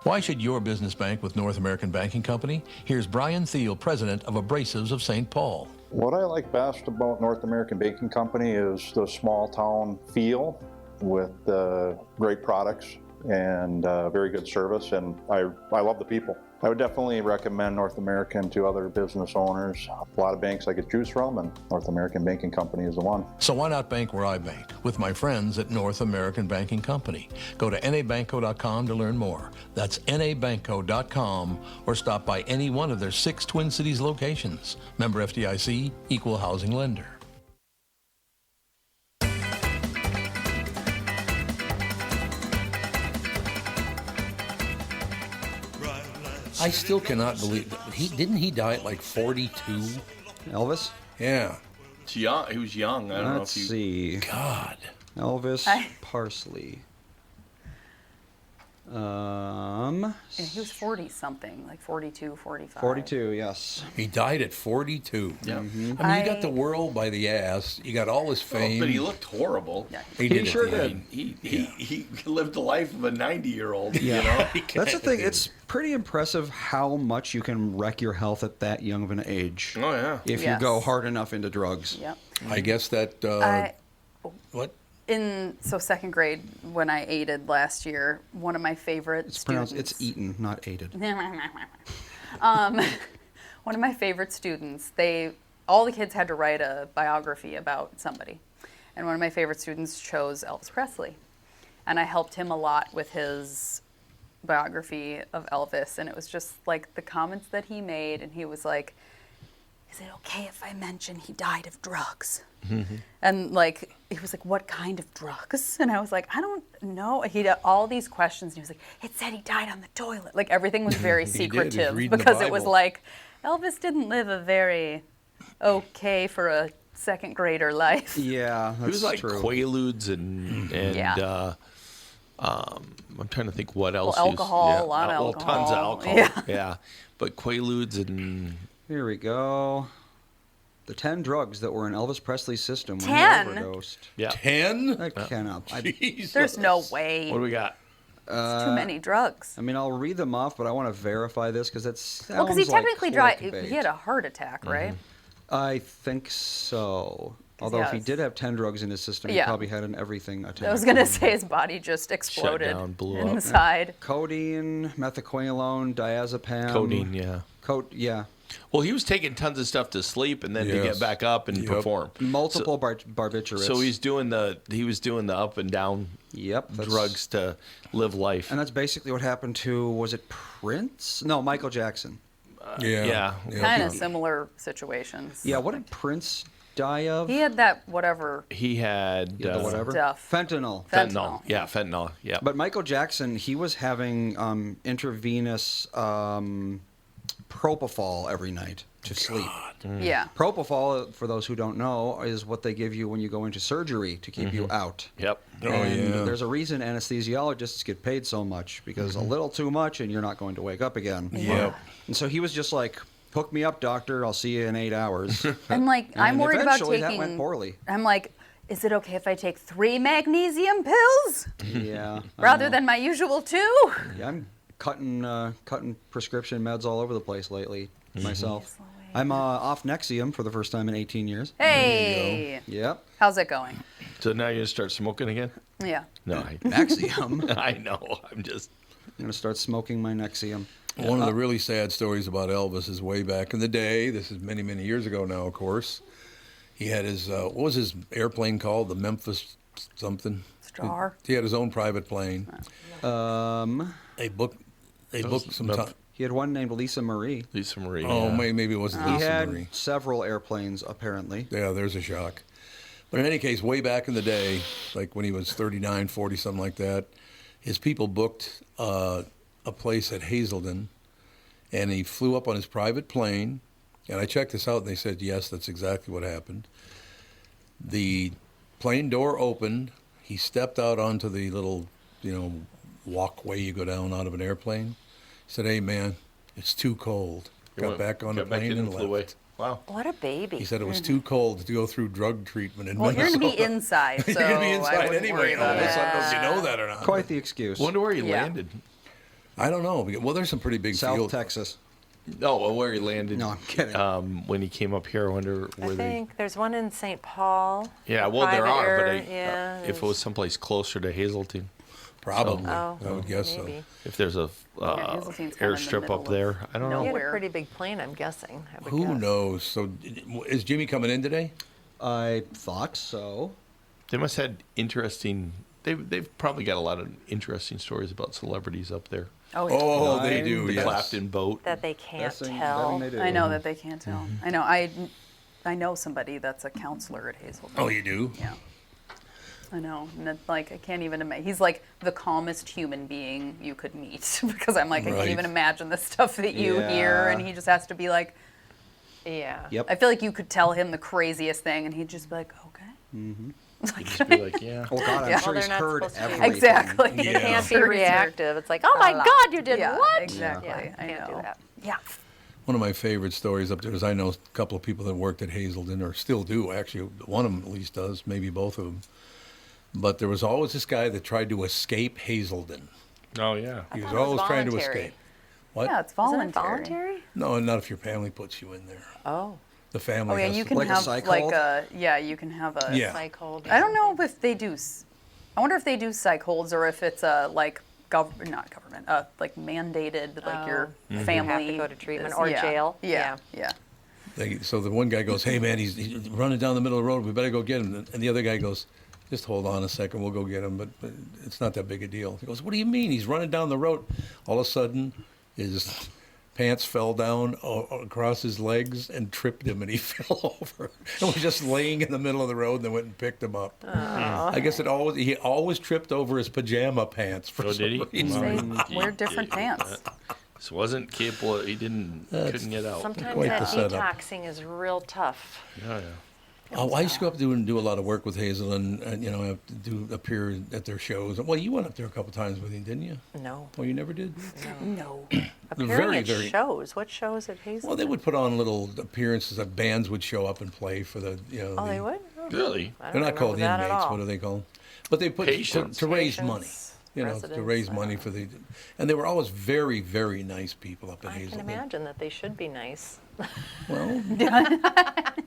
Why should your business bank with North American Banking Company? Here's Brian Thiel, president of Abrasives of St. Paul. What I like best about North American Banking Company is the small town feel with great products and very good service, and I love the people. I would definitely recommend North American to other business owners. A lot of banks I could choose from, and North American Banking Company is the one. So why not bank where I bank? With my friends at North American Banking Company. Go to nabankco.com to learn more. That's nabankco.com, or stop by any one of their 6 Twin Cities locations. Member FDIC, equal housing lender. I still cannot believe that didn't he die at like 42? Elvis? Yeah. It's young. He was young. I don't know Let's if you... see. God. Elvis Parsley. Yeah, he was 40 something, like 42, 45. 42, yes. He died at 42. Yeah. I mean, you got the world by the ass. You got all his fame. But he looked horrible. Yeah. He He did sure at the did. end. He lived the life of a 90-year-old, Yeah. you know? That's the thing. It's pretty impressive how much you can wreck your health at that young of an age. Oh, yeah. If Yes. you go hard enough into drugs. Yep. I guess that. I- What? So second grade, when I aided last year, one of my favorite It's students. pronounced, it's eaten, not aided. One of my favorite students, all the kids had to write a biography about somebody. And one of my favorite students chose Elvis Presley. And I helped him a lot with his biography of Elvis. And it was just like the comments that he made. And he was like, "Is it okay if I mention he died of drugs?" And like, he was like, "What kind of drugs?" And I was like, "I don't know." He had all these questions. And he was like, "It said he died on the toilet." Like, everything was very He did. He was secretive reading the because it was Bible. like, Elvis didn't live a very okay for a second grader life. Yeah, that's He was like true. Quaaludes and Yeah. I'm trying to think what else. Well, he was- alcohol, a lot of well, tons of alcohol. alcohol. Yeah. Yeah. But Quaaludes and Here we go. The 10 drugs that were in Elvis Presley's system when 10? he overdosed. Yeah. 10? I cannot. Jesus. There's no way. What do we got? It's too many drugs. I mean, I'll read them off, but I want to verify this because that's Well, because he technically he had a heart attack, right? I think so. Although if he yes. did have 10 drugs in his system, he Yeah. probably had an everything attack. I was gonna say his body just exploded down, blew up. inside. Codeine, methaqualone, diazepam. Codeine, yeah. Yeah. Well, he was taking tons of stuff to sleep and then to Yes. get back up and Yep. perform. Multiple barbiturates. So he was doing the up and down drugs to live life. And that's basically what happened to, was it Prince? No, Michael Jackson. Yeah. Kind of similar situations. Yeah, what did Prince die of? He had that whatever He had The whatever? stuff. Fentanyl. fentanyl. Yeah, fentanyl. Yeah. But Michael Jackson, he was having intravenous propofol every night to sleep. Yeah. Propofol, for those who don't know, is what they give you when you go into surgery to keep you out. Yep. And there's a reason anesthesiologists get paid so much, because a little too much and you're not going to wake up again. Yep. And so he was just like, hook me up, doctor. I'll see you in 8 hours. I'm like, I'm And worried about eventually taking. that went poorly. I'm like, is it okay if I take 3 magnesium pills Yeah. I rather know. than my usual 2? Yeah, I'm cutting prescription meds all over the place lately myself. I'm off Nexium for the first time in 18 years. Hey, Yep. how's it going? So now you're going to start smoking again? Yeah. No, Nexium. I know. I'm just. I'm going to start smoking my Nexium. One of the really sad stories about Elvis is way back in the day. This is many, many years ago now, of course. He had his, what was his airplane called? The Memphis something? Star. He had his own private plane. They booked some time. He had one named Lisa Marie. Lisa Marie. Oh, yeah. maybe it wasn't He Lisa had Marie. several airplanes, apparently. Yeah, there's a shock. But in any case, way back in the day, like when he was 39, 40, something like that, his people booked a place at Hazelden, and he flew up on his private plane. And I checked this out, and they said, yes, that's exactly what happened. The plane door opened. He stepped out onto the little, walkway you go down out of an airplane. He said, hey, man, it's too cold. Got back on the plane and flew away. left. Wow. What a baby. He said it was too cold to go through drug treatment in Well, you're Minnesota. going to be inside, so You're going to be I inside wouldn't anyway. worry about All of a it. sudden, don't you know that or not? Quite the excuse. Wonder where he Yeah. landed. I don't know. Well, there's some pretty big South fields. Texas. No, well, where he landed. No, I'm kidding. When he came up here, I wonder I where they. think there's one in St. Paul. Yeah, a well, there private are, but yeah, if it was someplace closer to Hazelton, Probably. Oh, I would guess so. maybe. if there's a Hazelton's kinda in the airstrip middle up of there, I don't know. He had nowhere. a pretty big plane, I'm guessing. I would Who guess. knows? So, is Jimmy coming in today? I thought so. They must have had interesting. They've probably got a lot of interesting stories about celebrities up there. Oh, yeah. Oh, they do. The Yes. Clapton boat. That they can't Betting tell. they do. I know that they can't tell. I know. I know somebody that's a counselor at Hazelden. Oh, you do? Yeah. I know. And it's like, I can't even imagine. He's like the calmest human being you could meet because I'm like, I Right. can't even imagine the stuff that you Yeah. hear. And he just has to be like, Yeah. Yep. I feel like you could tell him the craziest thing and he'd just be like, okay. Just be like, yeah. Oh, God, I'm Yeah. sure Well, he's they're not heard supposed to be. everything. Exactly. You Yeah. can't be Sure he's heard reactive. It's like, oh my a lot. God, you did Yeah, what? exactly. Yeah, I can't do know. that. Yeah. One of my favorite stories up there is I know a couple of people that worked at Hazelden, or still do, actually. One of them at least does, maybe both of them. But there was always this guy that tried to escape Hazelden. Oh yeah. He was thought it was always trying to voluntary. escape. What? Yeah, it's Isn't voluntary. it voluntary? No, not if your family puts you in there. Oh, The family Oh yeah, has you to can Like a have psych like hold? you can have a. Yeah. psych hold. I don't know if they do. I wonder if they do psych holds or if it's like not government, like mandated, like your family have to go to treatment is- or yeah. jail. Yeah, yeah. So the one guy goes, hey, man, he's running down the middle of the road. We better go get him. And the other guy goes, just hold on a second. We'll go get him. But it's not that big a deal. He goes, what do you mean? He's running down the road. All of a sudden, his pants fell down across his legs and tripped him, and he fell over. And was just laying in the middle of the road, and they went and picked him up. I guess he always tripped over his pajama pants for Oh, some did he? reason. They wear different pants. This wasn't capable. He couldn't get out. Sometimes Quite the that setup. detoxing is real tough. Yeah, yeah. Oh, I used to go up there and do a lot of work with Hazel, and you know, I have to appear at their shows. Well, you went up there a couple times with me, didn't you? No. Oh, you never did? No. Very, Appearing at very- shows. What shows at Hazel? Well, they would put on little appearances that bands would show up and play for the, you know. Oh, the- they would? Oh, Really? I don't They're not called remember that at inmates. all. What do they call them? But they put Patients. to raise Patients, money. You know, to residents, raise I money don't for the, and they were always very, very nice people up in I Hazel. can imagine that they should be nice. Well,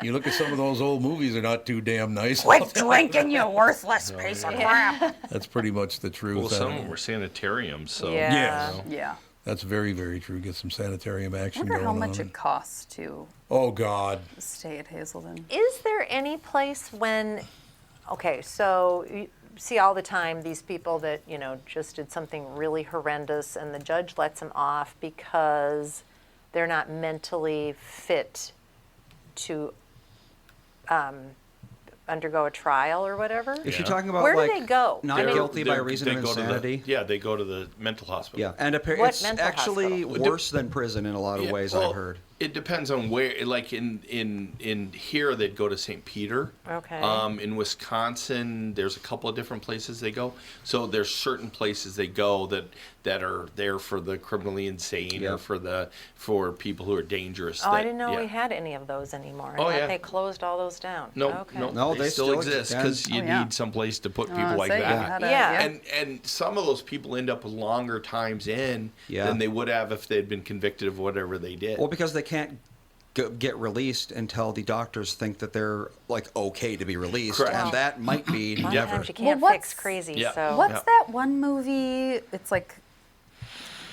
you look at some of those old movies; they're not too damn nice. Quit drinking, you worthless piece of crap. That's pretty much the truth. Well, some of them were sanitariums, so. Yeah. Yes. Yeah. That's very, very true. Get some sanitarium I action wonder going how much on. it costs to Oh God! stay at Hazelden. Is there any place when, okay, so you see all the time these people that, you know, just did something really horrendous and the judge lets them off because they're not mentally fit to undergo a trial or whatever? Is she Yeah. talking about Where do like they go? not I mean- guilty by reason of go to the- insanity? yeah, they go to the mental hospital. Yeah, and What it's mental actually hospital? worse than prison in a lot of Yeah, ways. well, I've heard. It depends on where. Like in here, they'd go to St. Peter. Okay. In Wisconsin, there's a couple of different places they go. So there's certain places they go that are there for the criminally insane Yeah. or for people who are dangerous. Oh, I that- didn't know yeah. we had any of those anymore. I Oh, thought yeah. they closed all those down. No, Okay. no, they still exist because you Oh, yeah. need some place to put I people wanna like say, you that. had a- Yeah. And some of those people end up with longer times in Yeah. than they would have if they'd been convicted of whatever they did. Well, because they can't get released until the doctors think that they're like okay to be released, Correct. and that might be A lot of never. times you can't Well, fix crazy, Yeah. so. What's Yeah. that one movie? It's like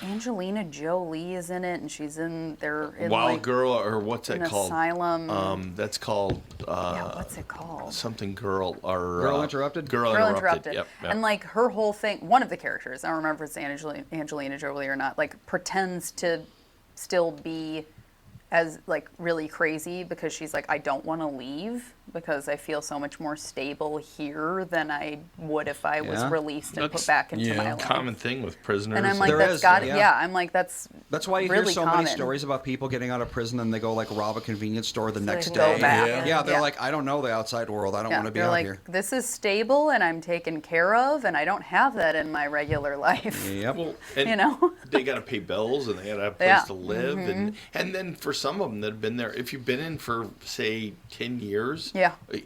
Angelina Jolie is in it, and she's they're in Wild like Girl, or what's that an called? asylum. That's called yeah, what's it called? something Girl or Girl Interrupted? Girl Girl Interrupted. Interrupted. Yep, yep. And like her whole thing, one of the characters, I don't remember if it's Angelina Jolie or not, like pretends to still be as like really crazy because she's like, I don't want to leave because I feel so much more stable here than I would if I was Yeah. released and That's- put back into yeah. my life. Common thing with prisoners. And I'm like, There that's is, got yeah. yeah. I'm like, that's That's why you really hear so common. many stories about people getting out of prison and they go like rob a convenience store the next can day. go back. Yeah. Yeah, they're Yeah. like, I don't know the outside world. I don't want to be they're out like, here. this is stable and I'm taken care of, and I don't have that in my regular life. Yep. Well, and You know? they got to pay bills and they got to have a place Yeah. to live, and then for some of them that have been there, if you've been in for say 10 years, Yeah. The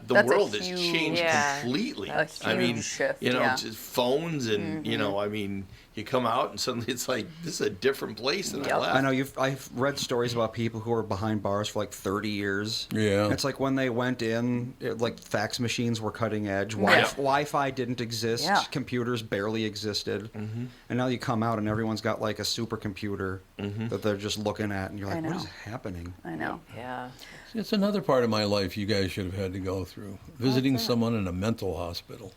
That's a world has huge- changed Yeah. completely. A I mean, huge shift, you know, yeah. just phones and you know, I mean, you come out and suddenly it's like this is a different place than I Yep. left. I know I've read stories about people who were behind bars for like 30 years. Yeah. It's like when they went in, like fax machines were cutting edge. Yeah. Wi-Fi didn't exist. Yeah. Computers barely existed. And now you come out and everyone's got like a supercomputer that they're just looking at, and you're I like, what know. is happening? I know. Yeah. It's another part of my life you guys should have had to go through. Visiting someone in a mental hospital.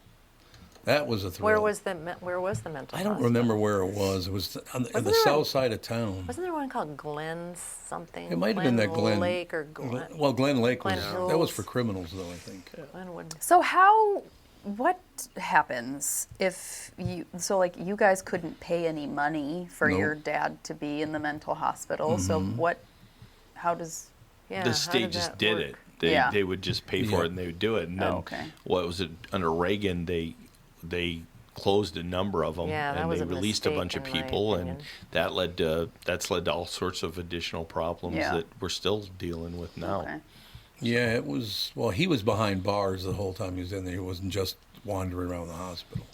That was a thrill. Where was the mental I don't hospital? remember where it was. It was on the Wasn't there south a- side of town. Wasn't there one called Glen something? It might have been that Glen Lake or Glen. Well, Glen Lake Glen was Hills. that was for criminals though, I think. Glenwood. So what happens if you guys couldn't pay any money for Nope. your dad to be in the mental hospital? So how does, Yeah. the how state did just that did work? it. Yeah. They would just pay for Yeah. it and they would do it. And then okay. what was it under Reagan? They closed a number of them Yeah, that and was they a released a mistake bunch of in my people, and opinion. that's led to all sorts of additional problems Yeah. that we're still dealing with now. Okay. Yeah, it was. Well, he was behind bars the whole time he was in there. He wasn't just wandering around the hospital.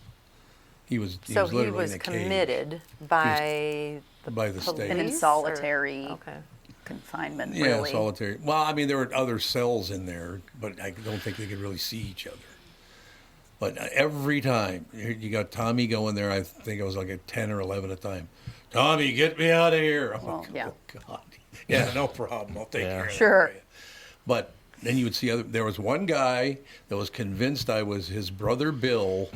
He was. So was he literally was in a cage committed by the by the police state. And in or- solitary Okay. confinement, Yeah, really. solitary. Well, I mean, there were other cells in there, but I don't think they could really see each other. But every time you got Tommy going there, I think it was like a 10 or 11 at a time. Tommy, get me out of here! I'm Well, like, yeah. oh God, yeah, no problem. I'll take care of Sure. that for you. But then you would see there was one guy that was convinced I was his brother Bill,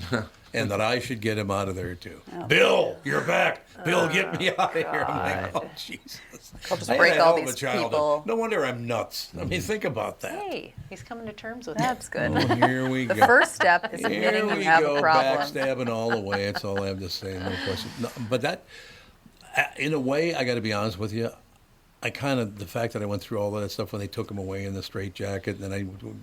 and that I should get him out of there too. Bill, you're back. Bill, get me out of here. I'm like, oh Jesus. I'll just I had break a all hell of a these childhood. people. No wonder I'm nuts. I mean, think about that. Hey, he's coming to terms with That's good. Oh, here we The go. first step is Here admitting you we have go, a problem. backstabbing all the way. That's all I have to say. No question. No, but that, in a way, I got to be honest with you. the fact that I went through all of that stuff when they took him away in the straitjacket, and then I would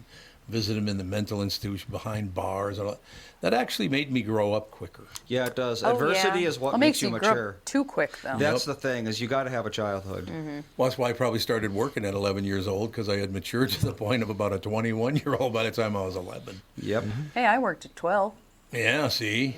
visit him in the mental institution behind bars, and all, that actually made me grow up quicker. Yeah, it does. Oh, Adversity yeah. is what Well, it makes you grow mature. up too quick, though. That's the thing, is you got to have a childhood. Well, that's why I probably started working at 11 years old, because I had matured to the point of about a 21-year-old by the time I was 11. Yep. Hey, I worked at 12. Yeah, see?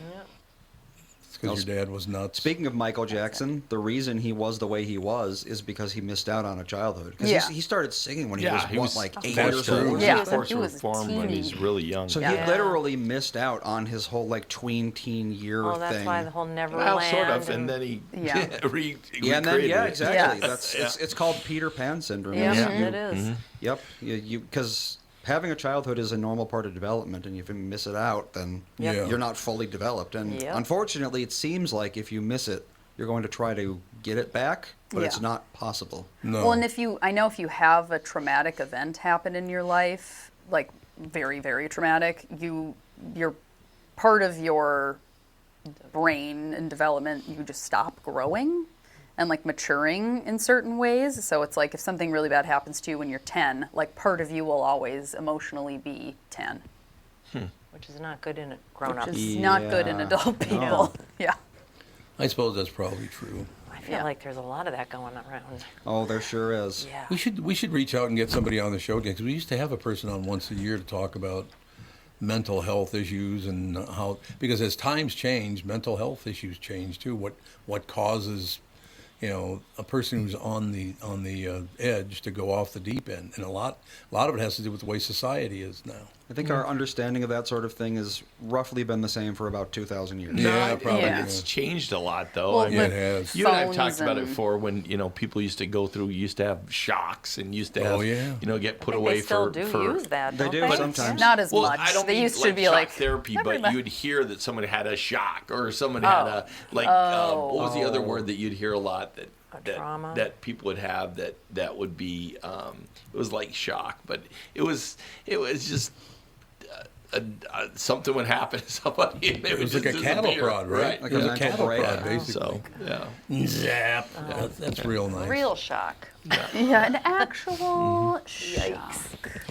It's because your dad was nuts. Speaking of Michael Jackson, the reason he was the way he was is because he missed out on a childhood. Because Yeah. he started singing when he Yeah, was, he what, was like 8 That's years true. old? Yeah. Of course, He was a reformed when he's teeny. really young. So Yeah. he literally missed out on his whole like tween-teen year Oh, that's thing. why the whole Neverland. well, sort of, and then he Yeah. Yeah, and then recreated yeah, it. exactly. Yes. That's it's called Peter Pan syndrome. Yeah, You- it is. Yep. You because having a childhood is a normal part of development, and if you miss it out, then Yep. you're not fully developed. And Yep. unfortunately, it seems like if you miss it, you're going to try to get it back, but it's Yeah. not possible. No. Well, and I know if you have a traumatic event happen in your life, like very, very traumatic, you're part of your brain and development, you just stop growing and like maturing in certain ways. So it's like if something really bad happens to you when you're 10, like part of you will always emotionally be 10, Which is not good in a grown-up. which is not good in Yeah. adult people. No. Yeah. I suppose that's probably true. I feel Yeah. like there's a lot of that going around. Oh, there sure is. Yeah. We should reach out and get somebody on the show again, because we used to have a person on once a year to talk about mental health issues and how, because as times change, mental health issues change too. What causes, a person who's on the edge to go off the deep end, and a lot of it has to do with the way society is now. I think our understanding of that sort of thing has roughly been the same for about 2,000 years. Yeah, I probably. Yeah. It's changed a lot, though. Well, I mean, Yeah, it has. You and I have phones talked about it and- before when people used to go through, used to have shocks and used to have, Oh, yeah. Get put I think away they still for. do for use that, They don't do they? sometimes. Not as well, much. I don't They mean used to like be shock like therapy, never but mind. you'd hear that someone had a shock or someone had a what was the other word that you'd hear a lot that trauma? that people would have that would be it was like shock, but it was just. Something would happen to somebody. And It was like a cattle prod, right? Like It was a a mental cattle break. prod, basically. So yeah. Zap. That's real nice. Real shock. yeah, an actual shock.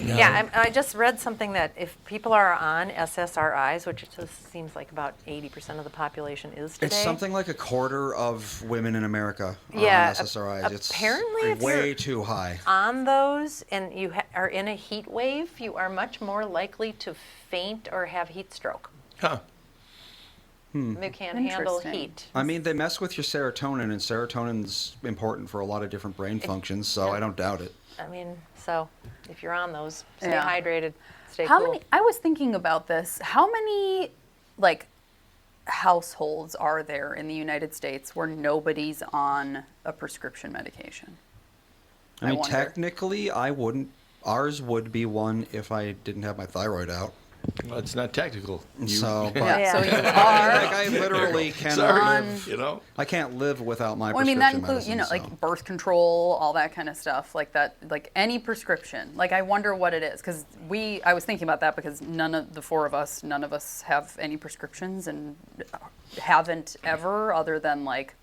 Yeah, I just read something that if people are on SSRIs, which it just seems like about 80% of the population is today. It's something like a quarter of women in America are Yeah, on SSRIs. apparently it's if way you're too high. on those and you are in a heat wave, you are much more likely to faint or have heat stroke. Huh. You can't handle Interesting. heat. I mean, they mess with your serotonin, and serotonin's important for a lot of different brain functions, so I don't doubt it. I mean, so if you're on those, stay Yeah. hydrated, stay How cool. many? I was thinking about this. How many, like, households are there in the United States where nobody's on a prescription medication? I mean, wonder. technically, I wouldn't. Ours would be one if I didn't have my thyroid out. Well, it's not technical. So, but Yeah. So you like are. I literally cannot Sorry, live. I can't live without my Well, I mean, that prescription includes, medicine. like birth control, all that kind of stuff, like that, like any prescription. Like, I wonder what it is, because I was thinking about that because none of us have any prescriptions and haven't ever, other than like,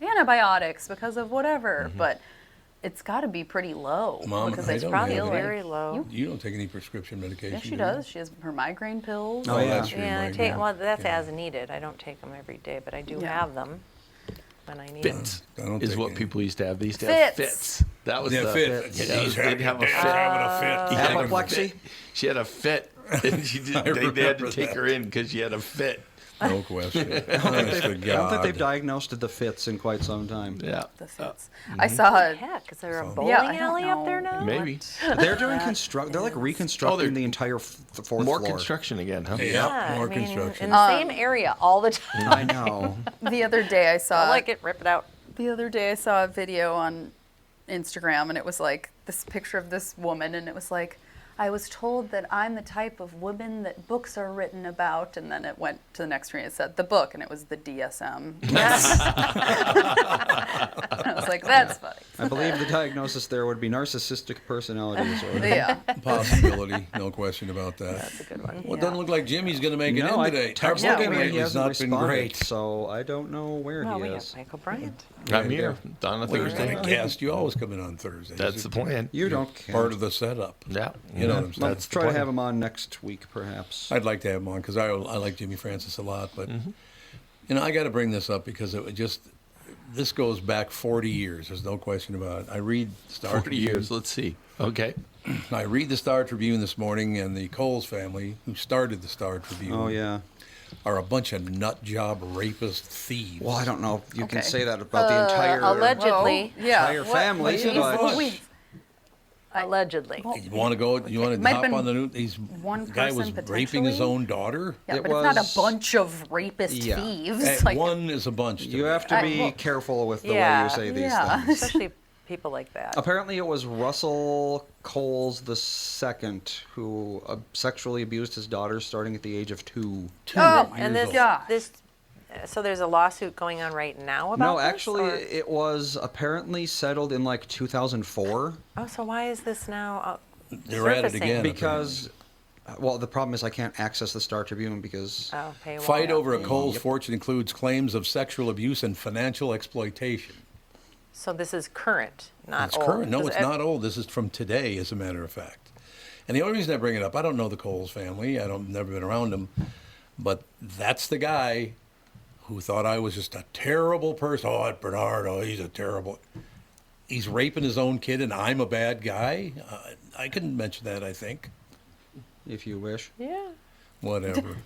antibiotics because of whatever. But it's got to be pretty low. Mom, because I it's don't probably have Feel any. very low. You don't take any prescription medication. Yeah, she do you? does. She has her migraine pills. Oh, yeah. That's your Yeah, I migraine. take, well, that's Yeah. as needed. I don't take them every day, but I do Yeah. have them when I need them. Fits I don't is take what any. people used to have. They used to have Fits. fits. That was Yeah, the fit. Yeah, they'd have a fit. having a fit. She had a Apoplexy? fit. She had a fit. And she did, I they had to remember take that. her in because she had a fit. No question. Honest to I don't think God. they've diagnosed the fits in quite some time. Yeah. The fits. I saw a Heck, is there a So- bowling Yeah, I don't alley up there know. now? Maybe. They're doing They're like reconstructing the entire fourth More floor. construction again, huh? Yeah, more I mean, construction. in the same area all the time. I know. the other day I saw I like it, rip it out. The other day I saw a video on Instagram and it was like this picture of this woman and it was like, I was told that I'm the type of woman that books are written about, and then it went to the next screen. It said the book, and it was the DSM. I was like, that's funny. I believe the diagnosis there would be narcissistic personality disorder. Yeah. Possibility, no question about that. That's a good one. Well, it doesn't look like Jimmy's going to make it No, in today. Our texted booking him and rate he has hasn't not been responded, great. so I don't know where Well, he we is. have Michael Bryant. I'm here on a Well, you're Thursday. not a guest. You always come in on Thursdays. That's the plan. You don't care. part of the setup. Yeah. You know what I'm saying? Let's try to have him on next week, perhaps. I'd like to have him on because I like Jimmy Francis a lot. But, you know, I got to bring this up because this goes back 40 years. There's no question about it. I read Star 40 Tribune. years. Let's see. Okay. I read the Star Tribune this morning, and the Coles family, who started the Star Tribune, Oh, yeah. are a bunch of nut job rapist thieves. Well, I don't know if you can Okay. say that about the entire Allegedly. Yeah. entire family, What? but What? We've- Allegedly. You want to go? You want to might have hop been on the news? one The guy was person raping his potentially. own daughter. Yeah, It but it's not was- a bunch of rapist Yeah. thieves. One is a bunch. To you me. have to be well, careful with the way yeah, you say these yeah. things. Especially people like that. Apparently, it was Russell Coles II who sexually abused his daughter starting at the age of 2. Oh, And years this, old. so there's a lawsuit going on right now about No, this, actually, or- it was apparently settled in like 2004 Oh, so why is this now They're at it surfacing? again. because, well, the problem is I can't access the Star Tribune because Oh, paywall. Fight over a Yeah. Coles fortune includes claims of sexual abuse and financial exploitation. So this is current, not It's old. current. No, 'Cause it's not old. This is from today, as a matter of fact. And the only reason I bring it up, I don't know the Coles family. Never been around them, but that's the guy who thought I was just a terrible person. Oh, that Bernard, he's a terrible. He's raping his own kid, and I'm a bad guy. I couldn't mention that. I think. if you wish. Yeah. Whatever.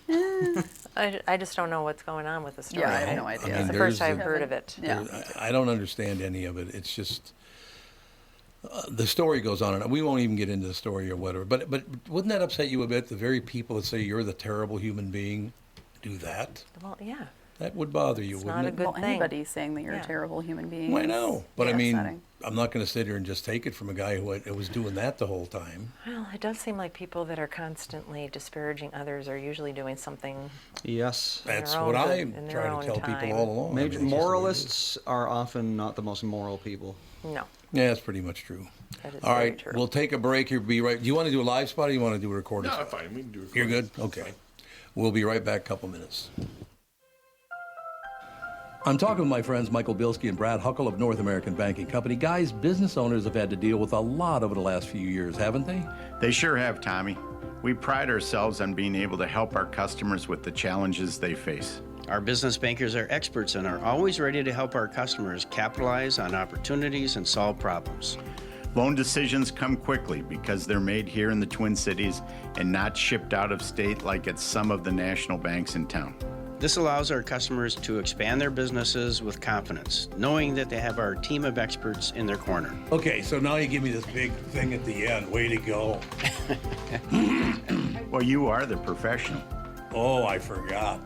I just don't know what's going on with the story. Yeah, I have no idea. It's the there's first I've the- heard of it. Yeah. I don't understand any of it. It's just the story goes on, and we won't even get into the story or whatever. But wouldn't that upset you a bit? The very people that say you're the terrible human being do that. Well, yeah. That would bother you, It's wouldn't not a it? good Well, thing. anybody saying that you're Yeah. a terrible human being. Well, I know, but I yeah, mean, upsetting. I'm not going to sit here and just take it from a guy who was doing that the whole time. Well, it does seem like people that are constantly disparaging others are usually doing something. Yes. That's own what I good- in their try to own tell time. people all along. I Major mean, it's just the way it is. moralists are often not the most moral people. No. Yeah, that's pretty much true. That is All very right, true. we'll take a break here. Be right. Do you want to do a live spot or you want to do a recorded spot? fine. We can do it. You're good? Okay. We'll be right back, couple minutes. I'm talking with my friends Michael Bilski and Brad Huckle of North American Banking Company. Guys, business owners have had to deal with a lot over the last few years, haven't they? They sure have, Tommy. We pride ourselves on being able to help our customers with the challenges they face. Our business bankers are experts and are always ready to help our customers capitalize on opportunities and solve problems. Loan decisions come quickly because they're made here in the Twin Cities and not shipped out of state like at some of the national banks in town. This allows our customers to expand their businesses with confidence, knowing that they have our team of experts in their corner. Okay, so now you give me this big thing at the end. Way to go. Well, you are the professional. Oh, I forgot.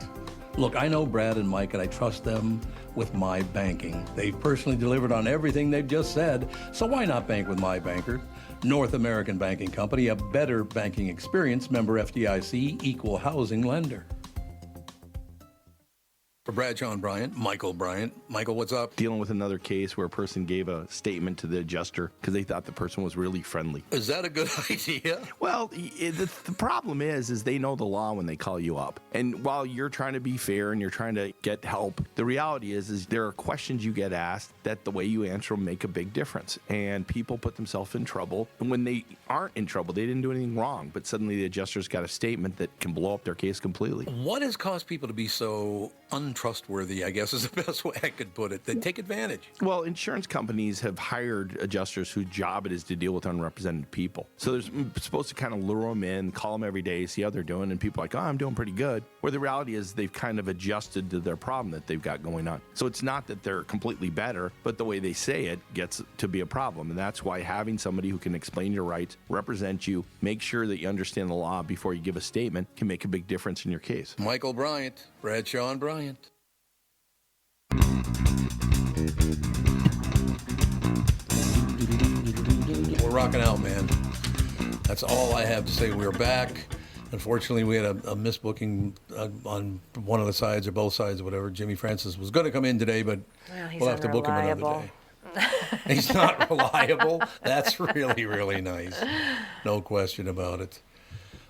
Look, I know Brad and Mike, and I trust them with my banking. They've personally delivered on everything they've just said, so why not bank with my banker? North American Banking Company, a better banking experience, member FDIC, equal housing lender. For Brad, John Bryant, Michael Bryant. Michael, what's up? Dealing with another case where a person gave a statement to the adjuster because they thought the person was really friendly. Is that a good idea? Well, the problem is they know the law when they call you up. And while you're trying to be fair and you're trying to get help, the reality is there are questions you get asked that the way you answer them make a big difference. And people put themselves in trouble. And when they aren't in trouble, they didn't do anything wrong. But suddenly the adjuster's got a statement that can blow up their case completely. What has caused people to be so untrustworthy, I guess is the best way I could put it? They take advantage. Well, insurance companies have hired adjusters whose job it is to deal with unrepresented people. So they're supposed to kind of lure them in, call them every day, see how they're doing, and people are like, oh, I'm doing pretty good. Where the reality is they've kind of adjusted to their problem that they've got going on. So it's not that they're completely better, but the way they say it gets to be a problem. And that's why having somebody who can explain your rights, represent you, make sure that you understand the law before you give a statement can make a big difference in your case. Michael Bryant, Bradshaw and Bryant. We're rocking out, man. That's all I have to say. We're back. Unfortunately, we had a misbooking on one of the sides or both sides or whatever. Jimmy Francis was going to come in today, but He's we'll have to book him another unreliable. day. He's not reliable. That's really, really nice. No question about it.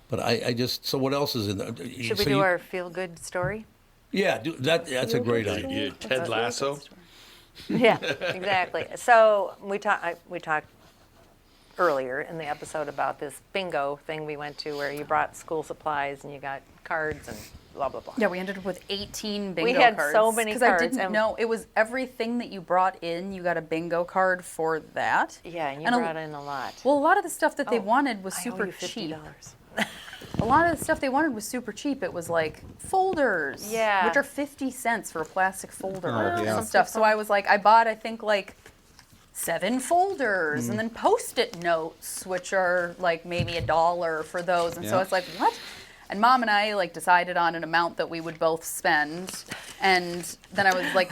But I just, so what else is in there? Should we do our feel-good story? Yeah, that's a great idea. Ted Lasso. Yeah, exactly. So we talked earlier in the episode about this bingo thing we went to where you brought school supplies and you got cards and blah, blah, blah. Yeah, we ended up with 18 bingo We had cards. so many Because I cards, didn't and- know. It was everything that you brought in, you got a bingo card for that. Yeah, and you And brought in a lot. Well, a lot of the stuff that they Oh, wanted was I owe super you cheap. $50. A lot of the stuff they wanted was super cheap. It was like folders, Yeah. which are 50 cents for a plastic folder Oh, yeah. and stuff. So I was like, I bought, I think, like 7 folders, and then Post-it notes, which are like maybe $1 for those. And so Yeah. it's like, what? And Mom and I like decided on an amount that we would both spend, and then I was like,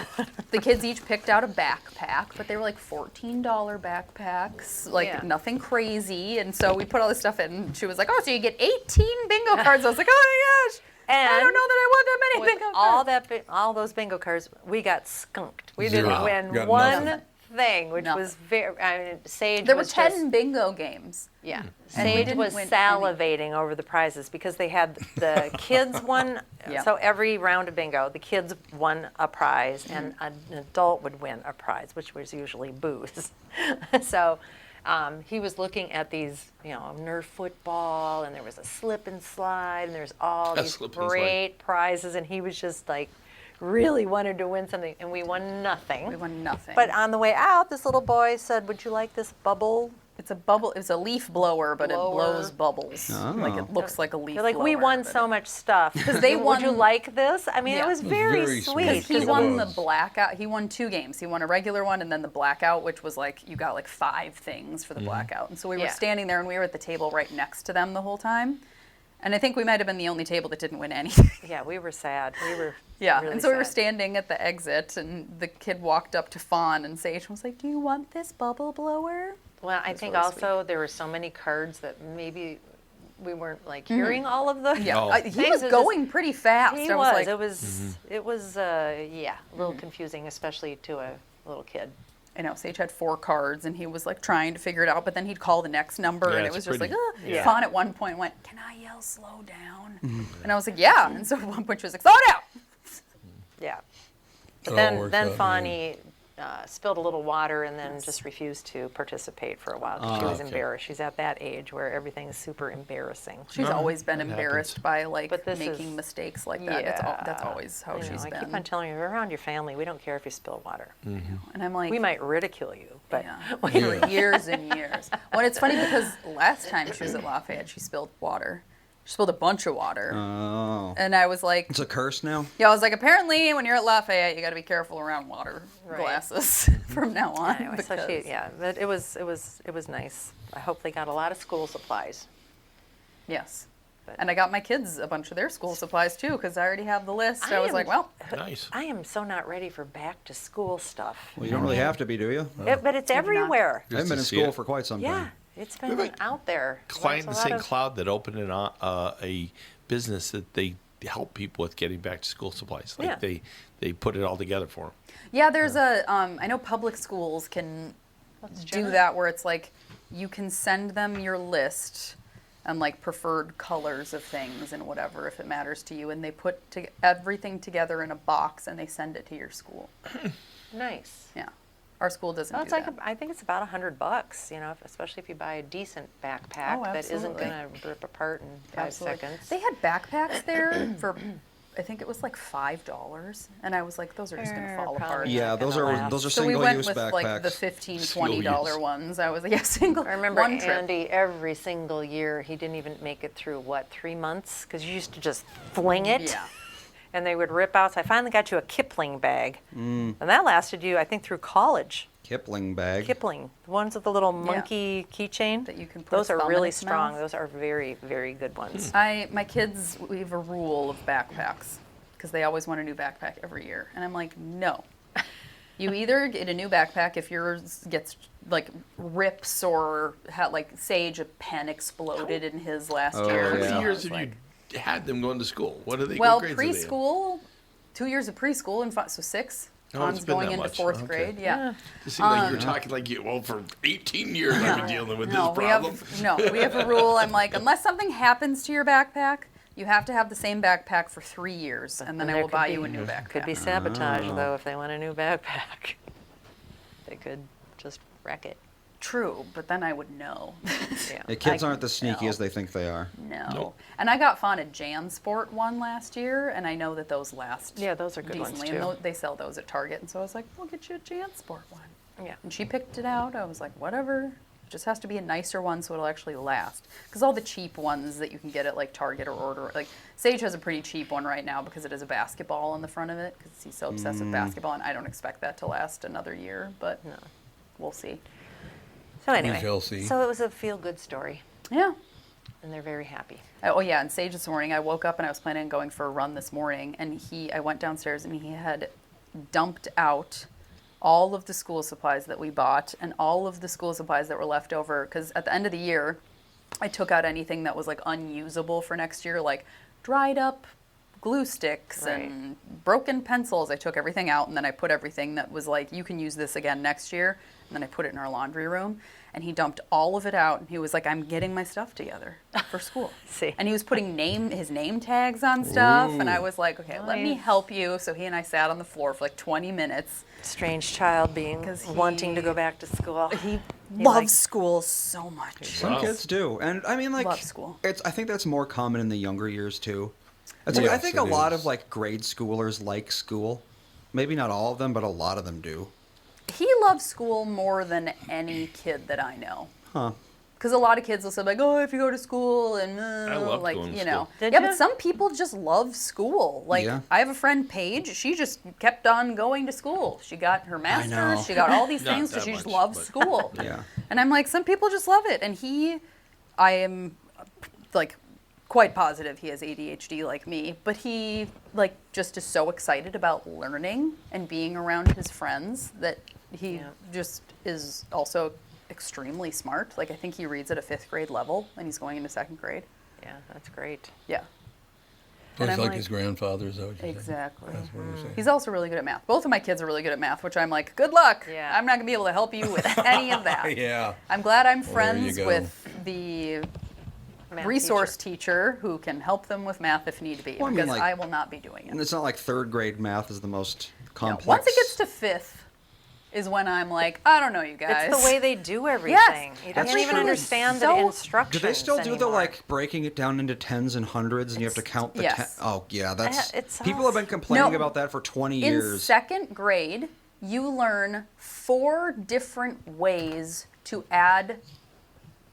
the kids each picked out a backpack, but they were like $14 backpacks, like Yeah. nothing crazy. And so we put all this stuff in. And she was like, "Oh, so you get 18 bingo cards?" I was like, "Oh my gosh!" I don't And know that I want that many With bingo all cards. all those bingo cards, we got skunked. We Zero. didn't win Got one nothing. thing, which Nothing. was very. I mean, Sage There were was 10 just, bingo games. yeah. And we Sage didn't was win salivating over the prizes because they had the kids won. Yeah. So every round of bingo, the kids won a prize, and an adult would win a prize, which was usually booze. So. He was looking at these, Nerf football, and there was a slip and slide, and there's all A these slip and slide. great prizes, and he was just like, really wanted to win something, and we won nothing. We won nothing. But on the way out, this little boy said, "Would you like this bubble?" it's a bubble. It's a leaf blower, but Blower. it blows bubbles. Like Oh. it looks like a leaf. They're like, blower, "We won but so it- much stuff. Because they Would you won- like this?" I mean, Yeah. it was It was very, very sweet. sweet. He Because it won the was. blackout. He won 2 games. He won a regular one and then the blackout, which was like you got like 5 things for the blackout. And so we were Yeah. standing there and we were at the table right next to them the whole time. And I think we might have been the only table that didn't win anything. Yeah, we were sad. We were Yeah. really And so we were sad. standing at the exit and the kid walked up to Fawn and Sage was like, "Do you want this bubble blower?" Well, I was think really also there were so many cards that maybe we weren't like hearing all of them. Yeah. Oh. He Things was are going pretty fast. He I was. was like, It was yeah, a little confusing, especially to a little kid. I know Sage had 4 cards and he was like trying to figure it out, but then he'd call the next number Yeah, and it it's was just pretty- like, Yeah. Fawn at one point went, "Can I yell slow down?" And I was like, "Yeah." And so at one point she was like, "Slow down." Yeah. But It all then works out, yeah. Fawny spilled a little water and then just refused to participate for a while because she was okay. embarrassed. She's at that age where everything is super embarrassing. She's always been embarrassed happens. by like But this making is- mistakes like that. That's always how I know, she's I been. keep on telling her, we're around your family. We don't care if you spill water. And I'm like, We might ridicule you, but yeah, for years and years. Well, it's funny because last time she was at Lafayette, she spilled water. She spilled a bunch of water. Oh. And I was like, It's a curse now? yeah, I was like, apparently when you're at Lafayette, you got to be careful around water Right. glasses from now on. anyway, so because- yeah, but it was nice. I hope they got a lot of school supplies. Yes. But- And I got my kids a bunch of their school supplies too because I already have the list. I was am- like, well, Nice. I am so not ready for back to school stuff. Well, you don't really have to be, do you? But it's everywhere. I haven't been in to see school it. for quite some Yeah, time. it's been out there. Client in the There's a lot St. of- Cloud that opened a business that they help people with getting back to school supplies. Like Yeah. they put it all together for them. yeah, there's I know public schools can do that where it's like you can send them your list and like preferred colors of things and whatever if it matters to you, and they put everything together in a box and they send it to your school. Nice. Yeah, our school doesn't Well, do it's like that. I think it's about $100, especially if you buy a decent backpack Oh, that isn't absolutely. going to rip apart in 5 Absolutely. seconds. They had backpacks there for, I think it was like $5, and I was like, those are just gonna They're fall probably apart. Yeah, not those gonna are last. those are So we went single-use with backpacks. like the $15, Single $20 use. ones. I was like, yeah, single. I remember one trip. Andy every single year. He didn't even make it through 3 months because you used to just fling it. Yeah. And they would rip out. So I finally got you a Kipling bag, and that lasted you, I think, through college. Kipling bag. Kipling, the ones with the little monkey keychain. That you can put Those his are thumb in really his strong. mouth. Those are very, very good ones. My kids, we have a rule of backpacks because they always want a new backpack every year, and I'm like, no. You either get a new backpack if yours gets like rips or had like Sage, a pen exploded in his last Oh, year. How yeah. many So years it's have like, you had them going to school? What are they? well, what grades are they in? preschool, 2 years of preschool, and so 6. Oh, Han's it's been going that into much. 4th Okay. grade. Yeah. It seemed like you were talking like for 18 years I've been dealing with No, this problem. we have a rule. I'm like, unless something happens to your backpack, you have to have the same backpack for 3 years, and then I there will could buy be- you a new backpack. Could be sabotage, though, if they want a new backpack. They could just wreck it. True, but then I would know. Yeah. The kids I aren't as sneaky know. as they think they are. No. Nope. And I got Fawn a JanSport one last year, and I know that those last Yeah, those are good ones, decently. too. And they sell those at Target, and so I was like, we'll get you a JanSport one. Yeah. And she picked it out. I was like, whatever. It just has to be a nicer one so it'll actually last. Because all the cheap ones that you can get at like Target or order, like Sage has a pretty cheap one right now because it has a basketball on the front of it because he's so obsessed with basketball, and I don't expect that to last another year, but we'll see. So anyway, shall see. so it was a feel-good story, Yeah. and they're very happy. Oh yeah, and Sage this morning, I woke up and I was planning on going for a run this morning, and I went downstairs and he had dumped out all of the school supplies that we bought and all of the school supplies that were left over, because at the end of the year, I took out anything that was like unusable for next year, like dried up glue sticks and broken pencils. I took everything out, and then I put everything that was like, you can use this again next year, and then I put it in our laundry room. And he dumped all of it out, and he was like, I'm getting my stuff together for school. See. And he was putting his name tags on stuff, and I was like, okay, let me Nice. help you. So he and I sat on the floor for like 20 minutes. Strange child being 'Cause wanting to he- go back to school. He He loves likes- school so much. Some Wow. kids do, and I mean, like, Love school. I think that's more common in the younger years too. I Yes, think it a lot is. of like grade schoolers like school. Maybe not all of them, but a lot of them do. He loves school more than any kid that I know. Huh. Because a lot of kids will say like, oh, if you go to school and love like, going to you know, school. Did yeah, ya? but some people just love school. Like Yeah. I have a friend Paige. She just kept on going to school. She got her know. master's. She got all these Not things, so that she just much, loves but- school. Yeah. And I'm like, some people just love it. And I am like quite positive he has ADHD like me, but he like just is so excited about learning and being around his friends that he just is also extremely smart. Like I think he reads at a 5th grade level, and he's going into 2nd grade. Yeah, that's great. Yeah. So And he's I'm like like- his grandfather, is that what you're saying? Exactly. That's what we're saying. He's also really good at math. Both of my kids are really good at math, which I'm like, good luck. Yeah. I'm not going to be able to help you with any of that. Yeah. I'm glad I'm there you friends go. with the Math resource teacher who can help them with math if need be, Well, I mean, because like- I will not be doing And it. it's not like 3rd grade math is the most No, complex. once it gets to 5th is when I'm like, I don't know, you guys. It's the way they do everything. You That's can't even true. understand So- the instructions Do they still do the anymore. like breaking it down into tens and hundreds, and you have to count the yes. Oh yeah, that's it's people have been complaining No. about that for 20 In years. 2nd grade, you learn 4 different ways to add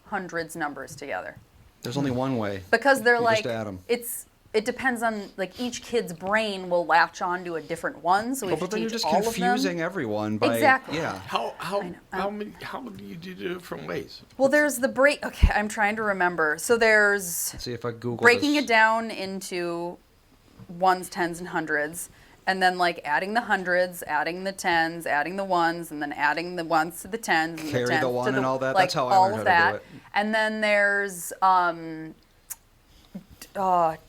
hundreds numbers together. There's only one way. Because they're You like, just add 'em. it depends on, like, each kid's brain will latch on to a different one, so we Oh, have but to then you're teach just all of them. confusing everyone by Exactly. yeah. How do you do different ways? Well, there's the break. Okay, I'm trying to remember. So there's Let's see if I Google breaking this. it down into ones, tens, and hundreds, and then like adding the hundreds, adding the tens, adding the ones, and then adding the ones to the tens, and Carry the the tens one to the, and all that. Like, That's how I all learned of how to do that. it. And then there's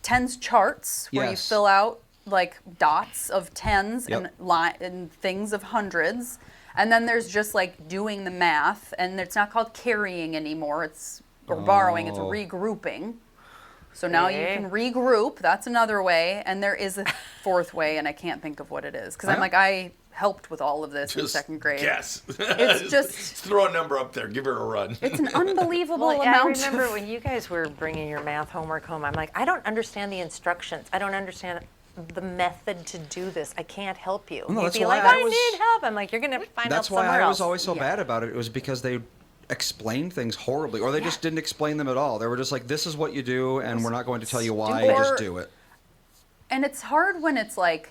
tens charts where you Yes. fill out like dots of tens Yep. and things of hundreds. And then there's just like doing the math, and it's not called carrying anymore. It's or borrowing. It's Oh. regrouping. So now you Okay. can regroup. That's another way, and there is a 4th way, and I can't think of what it is because I'm like I helped with all of this in 2nd grade. Guess. It's just throw a number up there. Give her a run. it's an unbelievable Well, I amount. remember of, when you guys were bringing your math homework home, I'm like, I don't understand the instructions. I don't understand the method to do this. I can't help you. No, You'd that's be why like, I I was- need help. I'm like, you're going to find out That's why somewhere I else. was always so Yeah. bad about it. It was because they explained things horribly, or they just didn't explain them at all. They were just like, "This is what you do, and we're not going to tell you why. Or- Just do it." and it's hard when it's like,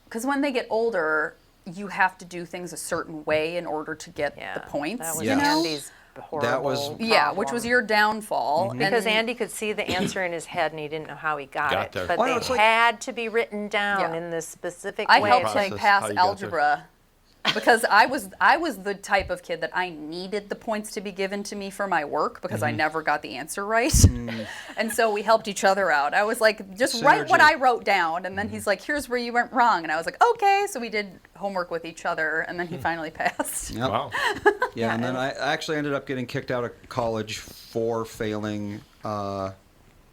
because when they get older, you have to do things a certain way in order to get Yeah, the points. That was you know? Andy's horrible That was- Yeah, which was problem. your downfall. Because and, Andy could see the answer in his head and he didn't know how he got Got it. there. But Well, they it's like- had to be written down Yeah. in this specific I way. helped Process, him pass how you got there. algebra because I was the type of kid that I needed the points to be given to me for my work because I never got the answer right. And so we helped each other out. I was like, just write what I wrote down. And then he's like, here's where you went wrong. And I was like, okay. So we did homework with each other, and then he finally passed. Yep. Wow. Yeah, and then I actually ended up getting kicked out of college for failing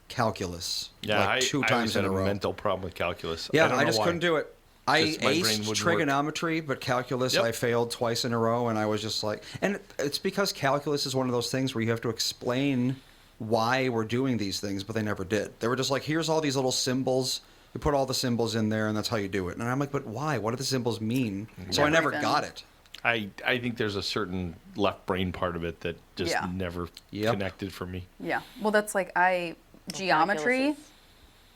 calculus. Yeah, like two I times always had in a row. mental problem with calculus. Yeah, don't I know just why. couldn't do it. I Just my brain aced wouldn't trigonometry, but calculus Yep. I failed twice in a row, and I was just like, and it's because calculus is one of those things where you have to explain why we're doing these things, but they never did. They were just like, here's all these little symbols. You put all the symbols in there, and that's how you do it. And I'm like, but why? What do the symbols mean? So I never even- got it. I think there's a certain left brain part of it that just Yeah. never Yep. connected for me. Yeah. Well, that's like geometry. calculus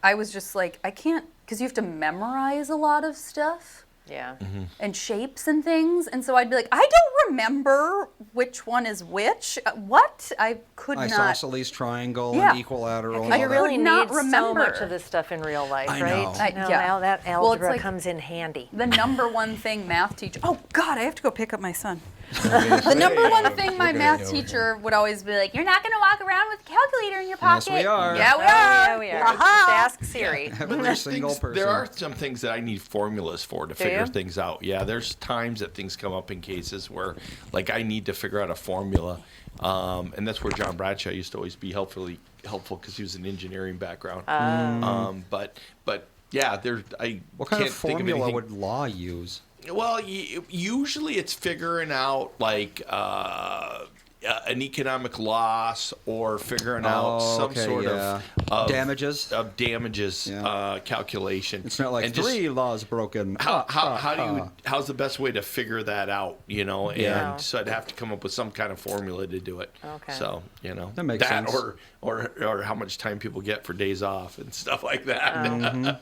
I was just like, I can't, because you have to memorize a lot of stuff. Yeah. And shapes and things, and so I'd be like, I don't remember which one is which. What? I could not. Isosceles triangle Yeah. and equilateral. and I all You that. really could not need so remember. much of this stuff in real life, I right? know. No, Yeah. that Well, it's algebra like- comes in handy. The number one thing math teacher. Oh God, I have to go pick up my son. The number one thing my math teacher would always be like, "You're not going to walk around with a calculator in your Yes, pocket." we are. Yeah, we are. Yeah, we are. Aha. Just ask Siri. Every single person. There are some things that I need formulas for to figure you? things out. Yeah, there's times that things come up in cases where, like, I need to figure out a formula, and that's where John Bradshaw used to always be helpful because he was an engineering background. But yeah, What kind can't of think formula anything. would law use? Well, usually it's figuring out like an economic loss or figuring out some sort of damages. of damages Yeah. calculation. It's not like And just three laws broken. how's the best way to figure that out? You know, Yeah. and so I'd have to come up with some kind of formula to do it. Okay. So That makes sense. or how much time people get for days off and stuff like that.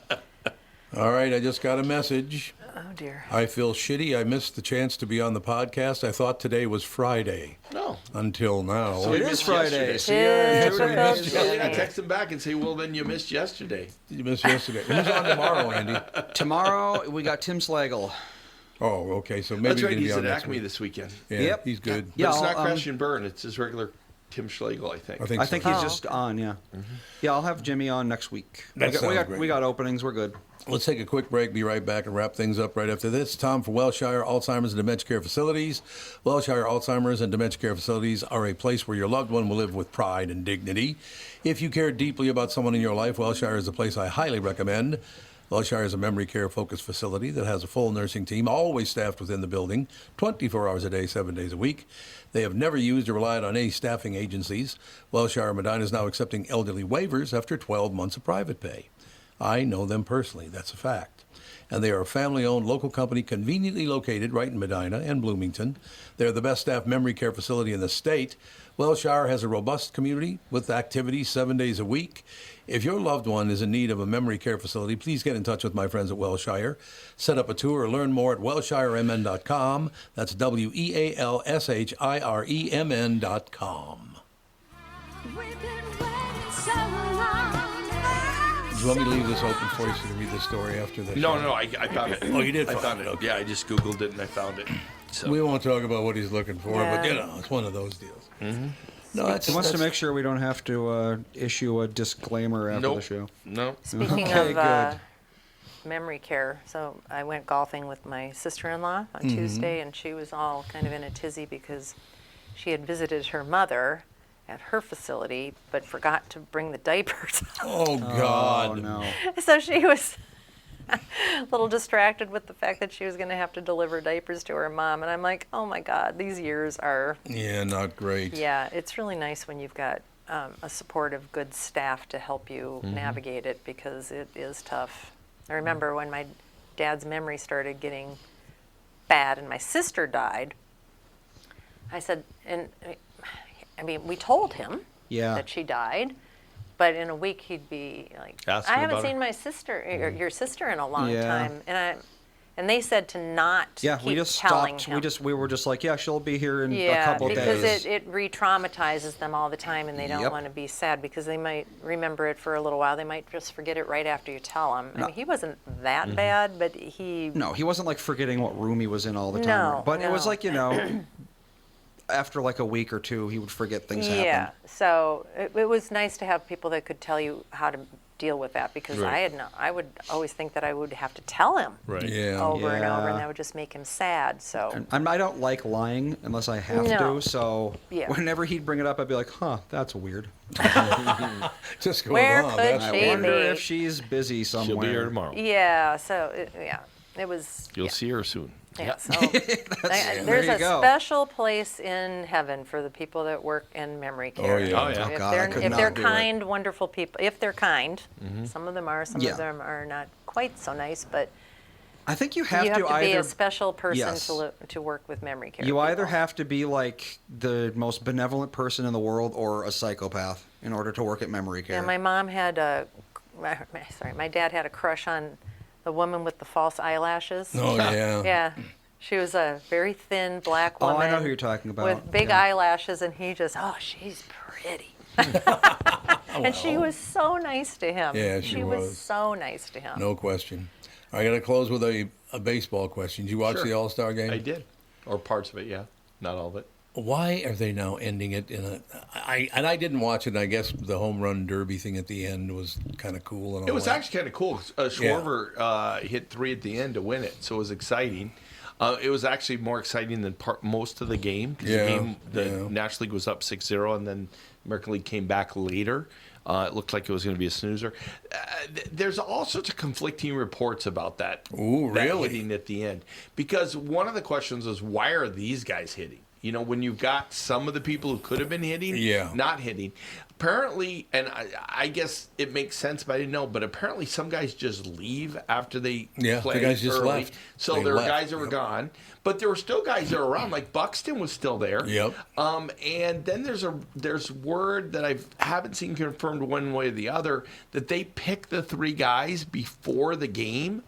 All right, I just got a message. Oh dear. I feel shitty. I missed the chance to be on the podcast. I thought today was Friday No. until now. So It you is missed Friday. yesterday. So you're Typical So, yeah, Jimmy. text them back and say, well, then you missed yesterday. You missed yesterday. Who's on tomorrow, Andy? Tomorrow we got Tim Slagle. Oh, okay. So maybe That's you right. can be He's on at next Acme week. this weekend. Yeah, Yep. he's good. But Yeah, it's not I'll, Crash and Burn. It's his regular Tim Schlegel, I think. I think I so. think he's just on. Yeah. Yeah, I'll have Jimmy on next week. That sounds great. We got openings. We're good. Let's take a quick break, be right back, and wrap things up right after this. Tom for Wellshire Alzheimer's and Dementia Care Facilities. Wellshire Alzheimer's and Dementia Care Facilities are a place where your loved one will live with pride and dignity. If you care deeply about someone in your life, Wellshire is a place I highly recommend. Wellshire is a memory care focused facility that has a full nursing team, always staffed within the building, 24 hours a day, 7 days a week. They have never used or relied on any staffing agencies. Wellshire Medina is now accepting elderly waivers after 12 months of private pay. I know them personally. That's a fact. And they are a family-owned local company conveniently located right in Medina and Bloomington. They're the best staffed memory care facility in the state. Wellshire has a robust community with activities 7 days a week. If your loved one is in need of a memory care facility, please get in touch with my friends at Wellshire. Set up a tour or learn more at wellshiremn.com. That's WEALSHIREMN.com. Do you want me to leave this open for you so you can read the story after this? No, I found it. Oh, you did I find found it, it. okay. Yeah, I just Googled it and I found it. So. We won't talk about what he's looking for, but Yeah. it's one of those deals. Mm-hmm. No, that's, He wants to that's- make sure we don't have to issue a disclaimer after the show. No. Speaking Okay, of good. memory care, so I went golfing with my sister-in-law on Tuesday, and she was all kind of in a tizzy because she had visited her mother at her facility, but forgot to bring the diapers. Oh, God. Oh no. So she was a little distracted with the fact that she was going to have to deliver diapers to her mom. And I'm like, oh my God, these years are, Yeah, not great. yeah, it's really nice when you've got a supportive, good staff to help you navigate it, because it is tough. I remember when my dad's memory started getting bad and my sister died, I said, and I mean, we told him Yeah. that she died, but in a week he'd be like, Asking I haven't about her. seen my sister, or your sister, in a long Yeah. time. And And they said to not Yeah, keep we just telling stopped. him. We were just like, yeah, she'll be here in a Yeah, couple because days. it re-traumatizes them all the time, and they don't Yep. want to be sad because they might remember it for a little while. They might just forget it right after you tell them. I mean, he wasn't that bad, but he... No, he wasn't like forgetting what room he was in all the time. No, But it was no. like, after like a week or two, he would forget things Yeah, happened. so it was nice to have people that could tell you how to deal with that, because Right. I would always think that I would have to tell him Right. Yeah. over and over, and Yeah. that would just make him sad. So And I don't like lying unless I have No. to. So Yeah. whenever he'd bring it up, I'd be like, huh, that's weird. Just go Where on. could That's I she weird. wonder be? if she's busy somewhere. She'll be here tomorrow. yeah, so it was. You'll see her soon. Yeah, so there there's you a go. special place in heaven for the people that work in memory care. Oh, yeah. Oh, yeah. Oh, If God, I they're, could if not they're do it. kind, wonderful people, if they're kind, some of them are, some Yeah. of them are not quite so nice, but I think you have you have to to be either a special person Yes. to work with memory care. you either people. have to be like the most benevolent person in the world or a psychopath in order to work at memory care. Yeah, my mom had my dad had a crush on the woman with the false eyelashes. Oh, yeah. Yeah. She was a very thin black Oh, woman. I know who you're talking about. With big Yeah. eyelashes, and he just, she's pretty. And she was so nice to him. Yeah, she was was. so nice to him. No question. I got to close with a baseball question. Did you watch Sure. the All-Star game? I did. Or parts of it, yeah. Not all of it. Why are they now ending it in a? I didn't watch it. And I guess the home run derby thing at the end was kind of cool. And all It was that. actually kind of cool. Schwarber hit 3 at the end to win it, so it was exciting. It was actually more exciting than most of the game. 'Cause the National League was up 6-0, and then American League came back later. It looked like it was going to be a snoozer. There's all sorts of conflicting reports about that. Ooh, that really? hitting at the end. Because one of the questions is, why are these guys hitting? You know, when you've got some of the people who could have been hitting, not hitting. Apparently, and I guess it makes sense, but I didn't know, but apparently some guys just leave after they play the guys just early. left. So They there were left, guys that were gone, but there were still guys that were around. Like Buxton was still there. Yep. And then there's word that I haven't seen confirmed one way or the other that they pick the 3 guys before the game,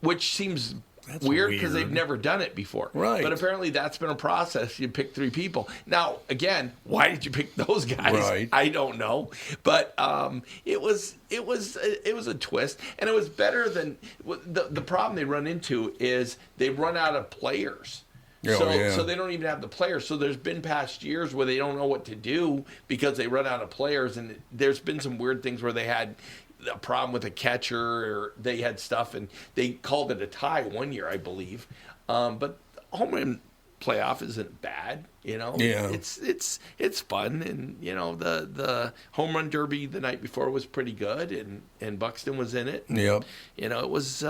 which seems That's weird because they've weird. never done it before. Right. But apparently that's been a process. You pick 3 people. Now, again, why did you pick those guys? Right. I don't know. But it was a twist, and it was better than the problem they run into is they run out of players. Oh, So yeah. they don't even have the players. So there's been past years where they don't know what to do because they run out of players, and there's been some weird things where they had a problem with a catcher, or they had stuff, and they called it a tie one year, I believe. But home run playoff isn't bad, you know. Yeah. It's fun, and you know the home run derby the night before was pretty good, and Buxton was in it. Yep. You know, it was.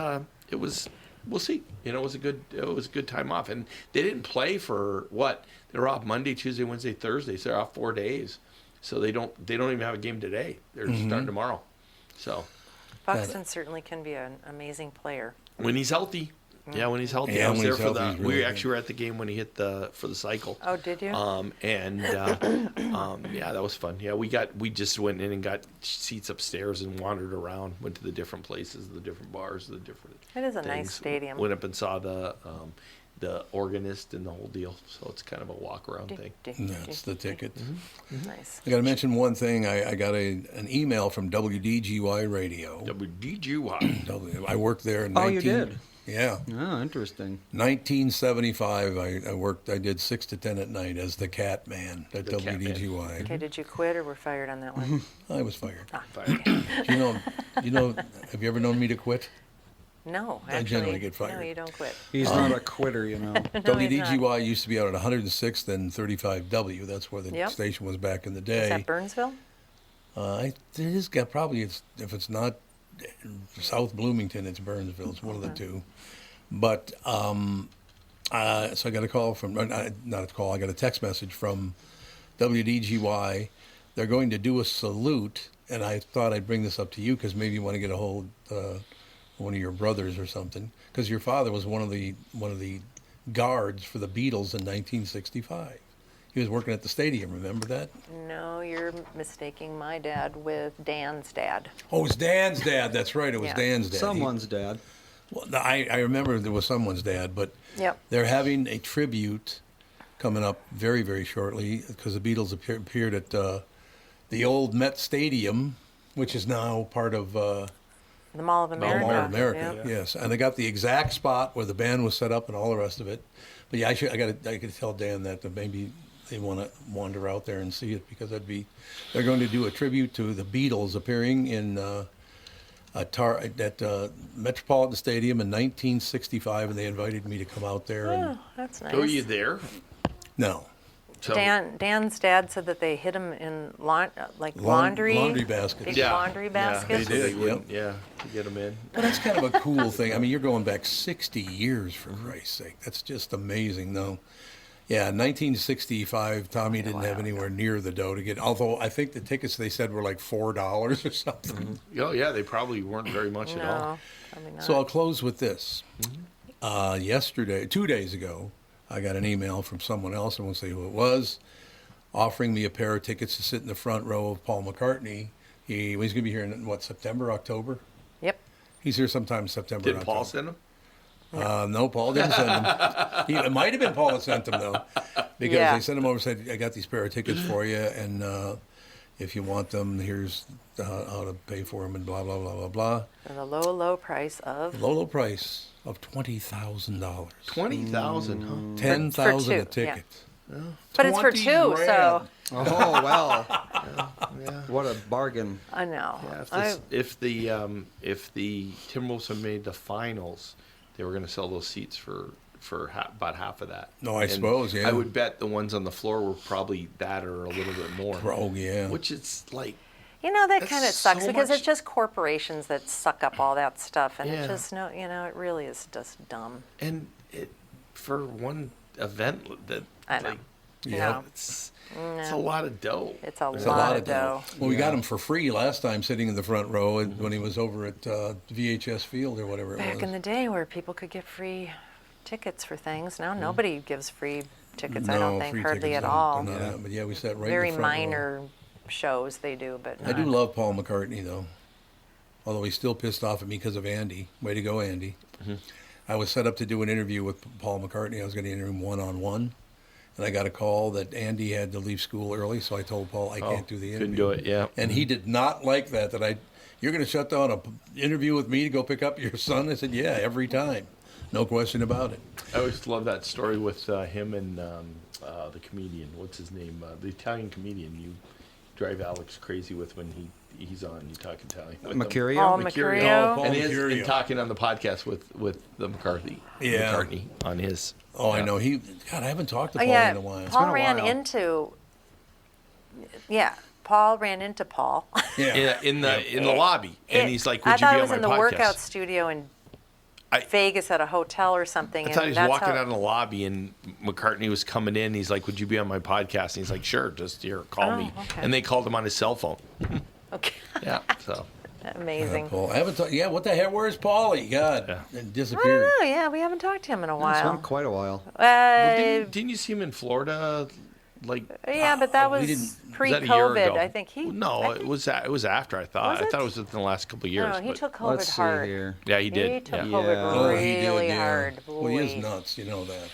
We'll see. You know, it was a good time off, and they didn't play for what? They were off Monday, Tuesday, Wednesday, Thursday, so they're off 4 days. So they don't even have a game today. They're starting tomorrow. So Buxton certainly can be an amazing player. when he's healthy, when he's healthy, Yeah, I was when there he's for healthy, he's we really actually were at the game when he hit for the cycle. Oh, did you? Yeah, that was fun. Yeah, we just went in and got seats upstairs and wandered around, went to the different places, the different bars, the different. It is a things. nice stadium. Went up and saw the organist and the whole deal. So it's kind of a walk around thing. That's the ticket. Nice. I got to mention one thing. I got an email from WDGY Radio. WDGY. I worked there in Oh, you did? Yeah. Oh, interesting. 1975. I worked. I did 6 to 10 at night as the cat man at The cat man. WDGY. Okay, did you quit or were fired on that one? I was fired. Fire. You know. Have you ever known me to quit? No, I actually. generally get No, fired. you don't quit. He's not a quitter, you know. No, he's not. WDGY used to be out at 106th and 35W. That's where the Yep. station was back in the Is day. that Burnsville? It is probably if it's not South Bloomington, it's Burnsville. It's one of the two. But so I got a call from not a call. I got a text message from WDGY. They're going to do a salute, and I thought I'd bring this up to you because maybe you want to get a hold one of your brothers or something, because your father was one of the guards for the Beatles in 1965. He was working at the stadium. Remember that? No, you're mistaking my dad with Dan's dad. Oh, it was Dan's dad. That's right. It was Yeah. Dan's dad. Someone's dad. Well, I remember there was someone's dad, but Yep. they're having a tribute coming up very, very shortly because the Beatles appeared at the old Met Stadium, which is now part of The Mall of America. Mall of America. Yeah. Yes, and they got the exact spot where the band was set up and all the rest of it. But yeah, I could tell Dan that maybe they want to wander out there and see it because they're going to do a tribute to the Beatles appearing in at Metropolitan Stadium in 1965, and they invited me to come out there. And Oh, that's nice. Were you there? no, So, Dan's dad said that they hit him in laundry baskets. big Yeah. laundry Yeah, baskets. They did. They wouldn't, yeah, to get them in. Well, that's kind of a cool thing. I mean, you're going back 60 years, for Christ's sake. That's just amazing, though. Yeah, 1965, Tommy didn't have anywhere near the dough to get, although I think the tickets they said were like $4 or something. Oh, yeah, they probably weren't very much at all. No, probably not. So I'll close with this. Yesterday, 2 days ago, I got an email from someone else, I won't say who it was, offering me a pair of tickets to sit in the front row of Paul McCartney. He's going to be here in, September, October? Yep. He's here sometime September, Did October. Paul send them? No, Paul didn't send them. It might have been Paul that sent them, though, because Yeah. they sent him over and said, I got these pair of tickets for you, and if you want them, here's how to pay for them, and blah, blah, blah, blah, blah. For the low, low price of Low price of $20,000. 20,000, huh? $10,000 a two, ticket. but it's for 20 two, so grand. Oh well, Yeah. what a bargain! I know. Yeah, if the Timberwolves had made the finals, they were going to sell those seats for about half of that. No, I And suppose, yeah. I would bet the ones on the floor were probably that or a little bit more. Oh, yeah. Which is like, that That's kind of sucks so because much- it's just corporations that suck up all that stuff, and Yeah. it just it really is just dumb. and it for one event that I know. like, Yeah. No. it's a lot of dough. It's a It's lot of dough. Well, we got him for free last time sitting in the front row when he was over at VHS Field or whatever it Back was. in the day where people could get free tickets for things, now nobody gives free tickets, I No, don't think, free hardly tickets at don't- all. they're not, but yeah, we sat right Very in the front row. minor shows they do, but I do not- love Paul McCartney, though. Although he's still pissed off at me because of Andy. Way to go, Andy. I was set up to do an interview with Paul McCartney. I was going to interview him one-on-one. And I got a call that Andy had to leave school early, so I told Paul I can't do the interview. Couldn't do it, yeah. And he did not like that you're going to shut down an interview with me to go pick up your son? I said, yeah, every time. No question about it. I always love that story with him and the comedian. What's his name? The Italian comedian. You drive Alex crazy with when he's on. You talk Italian. With him. Mercurio. Paul Mercurio. Mercurio. Paul And Mercurio. and talking on the podcast with the McCarthy. Yeah. McCartney on his. Oh, I Yeah. know. God, I haven't talked to Oh, Paul yeah, in a while. Paul been a ran while. into. Yeah, Paul ran into Paul. Yeah. In the lobby, and he's like, I "Would you thought be it on was my in the podcast?" workout studio in Vegas at a hotel or something. I thought he was and that's walking how- out in the lobby, and McCartney was coming in. He's like, "Would you be on my podcast?" And he's like, "Sure, just here, call me." okay. And they called him on his cell phone. Okay. Yeah, so Amazing. Paul. I haven't talked. Yeah, what the hell? Where's Paulie? God, Yeah. and I disappeared. don't know. Yeah, we haven't talked to him in a It's while. been quite a while. didn't you see him in Florida? Like, Yeah, but that we was didn't- was that a pre-COVID. year ago? I think he. No, I it think- was after. I thought. Was I it? thought it was within the last couple of years. No, he but- took COVID Let's see hard. here. Yeah, he He did. took yeah. COVID Yeah. Oh, he did, really yeah. hard. Well, he is Boy. nuts. You know that.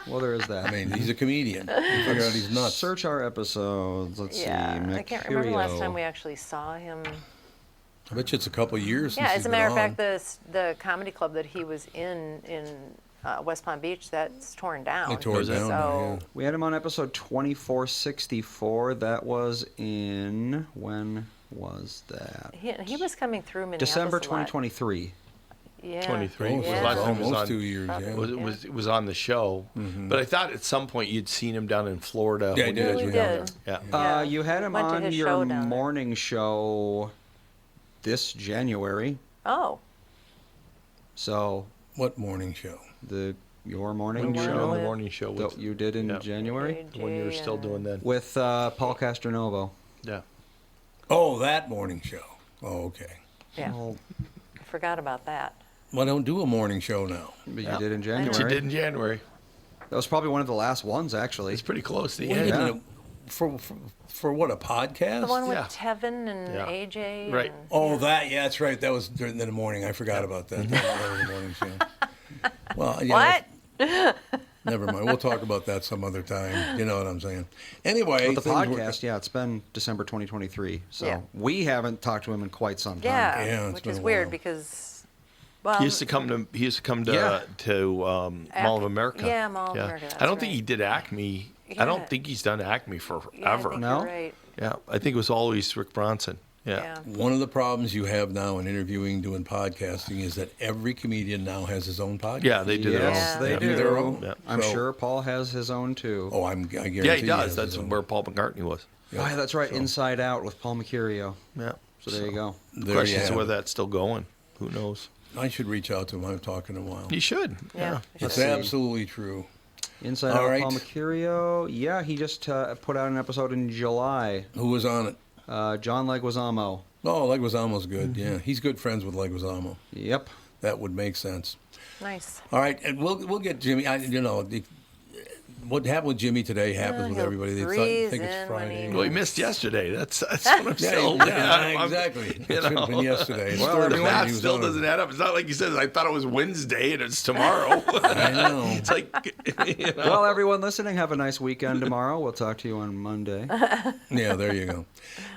Well, there is that. I mean, he's a comedian. You figure out he's nuts. Search our episodes. Let's Yeah, see. I can't remember the last Mercurio. time we actually saw him. I bet you it's a couple of years since Yeah, he's as a been matter of on. fact, the comedy club that he was in West Palm Beach, that's torn down. They tore it down. So We had him on episode 2464. That was in, when was that? he was coming through Minneapolis December a lot. 2023. Yeah. 23 Oh, was so the it's last time he was almost on. 2 years. Yeah. It was on the show, but I thought at some point you'd seen him down in Florida. Yeah, I when did. you guys We were down did. there. Yeah. Yeah. You had him Went to on his your show down there. morning show this January. Oh, So What morning show? your morning The show one the morning show that with you did in Yeah. January when you were still doing that. with Paul Castronovo. Yeah. Oh, that morning show. Oh, okay. yeah. Well, I forgot about that. Well, I don't do a morning show now. but Yeah. you did in She January. did in January. That was probably one of the last ones, actually. It's pretty close to the Wait end. a minute. for what, a podcast? The one with Yeah. Tevin and Yeah. AJ. Right. And, Oh, that's right. That was during the morning. I forgot about that. That was the morning show. Well, What? Never mind. We'll talk about that some other time. You know what I'm saying. Anyway, But the things were- podcast, yeah, it's been December 2023, so Yeah. we haven't talked to him in quite some time. Yeah, Yeah, it's which been is a weird while. because, well, He used to come to Yeah. Mall of America. Yeah, Mall of America, I that's don't think right. he did Acme. I Yeah. don't think he's done Acme yeah, I forever. think No? you're right. Yeah, I think it was always Rick Bronson. Yeah. One of the problems you have now in interviewing, doing podcasting, is that every comedian now has his own podcast. Yeah, they do their own. Yes, they Yeah. do. Their own. Yeah. I'm So- sure Paul has his own too. Oh, I guarantee. Yeah, he does. has That's his own. where Paul McCartney was. Yeah. Oh, yeah, that's right. So, Inside Out with Paul Mercurio. Yeah. So there you go. there you Questions have whether it. that's still going. Who knows? I should reach out to him. I haven't talked in a while. You should. Yeah. That's see. absolutely true. Inside All Out right. with Paul Mercurio. Yeah, he just put out an episode in July. Who was on it? John Leguizamo. Oh, Leguizamo's good. Mm-hmm. Yeah, he's good friends with Leguizamo. Yep. That would make sense. Nice. All right, and we'll get Jimmy. What happened with Jimmy today happens with he'll everybody. They breeze think it's in when Friday. he- Well, he missed yesterday. That's what I'm Yeah, still. yeah, exactly. It You should have been know. yesterday. It's Well, Thursday. The everyone- math He was still on. doesn't add up. It's not like he says, I thought it was Wednesday and it's tomorrow. I know. It's like, you know. Well, everyone listening, have a nice weekend tomorrow. We'll talk to you on Monday. Yeah, there you go.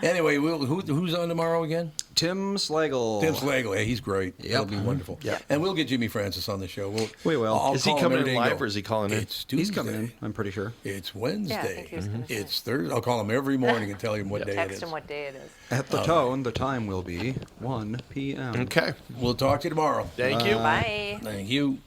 Anyway, who's on tomorrow again? Tim Slagle. Tim Slagle. Hey, he's great. Yep. He'll be wonderful. Yeah. And we'll get Jimmy Francis on the show. We will. I'll Is he call him coming every in day and live go, or is he calling in? It's Tuesday. He's coming in, I'm pretty sure. It's Wednesday. Yeah, I think he was gonna say. It's Thursday. I'll call him every morning and tell him what day it Text is. him what day it is. At the tone, the time will be 1 p.m. Okay. We'll talk to you tomorrow. Thank you. Bye. Thank you.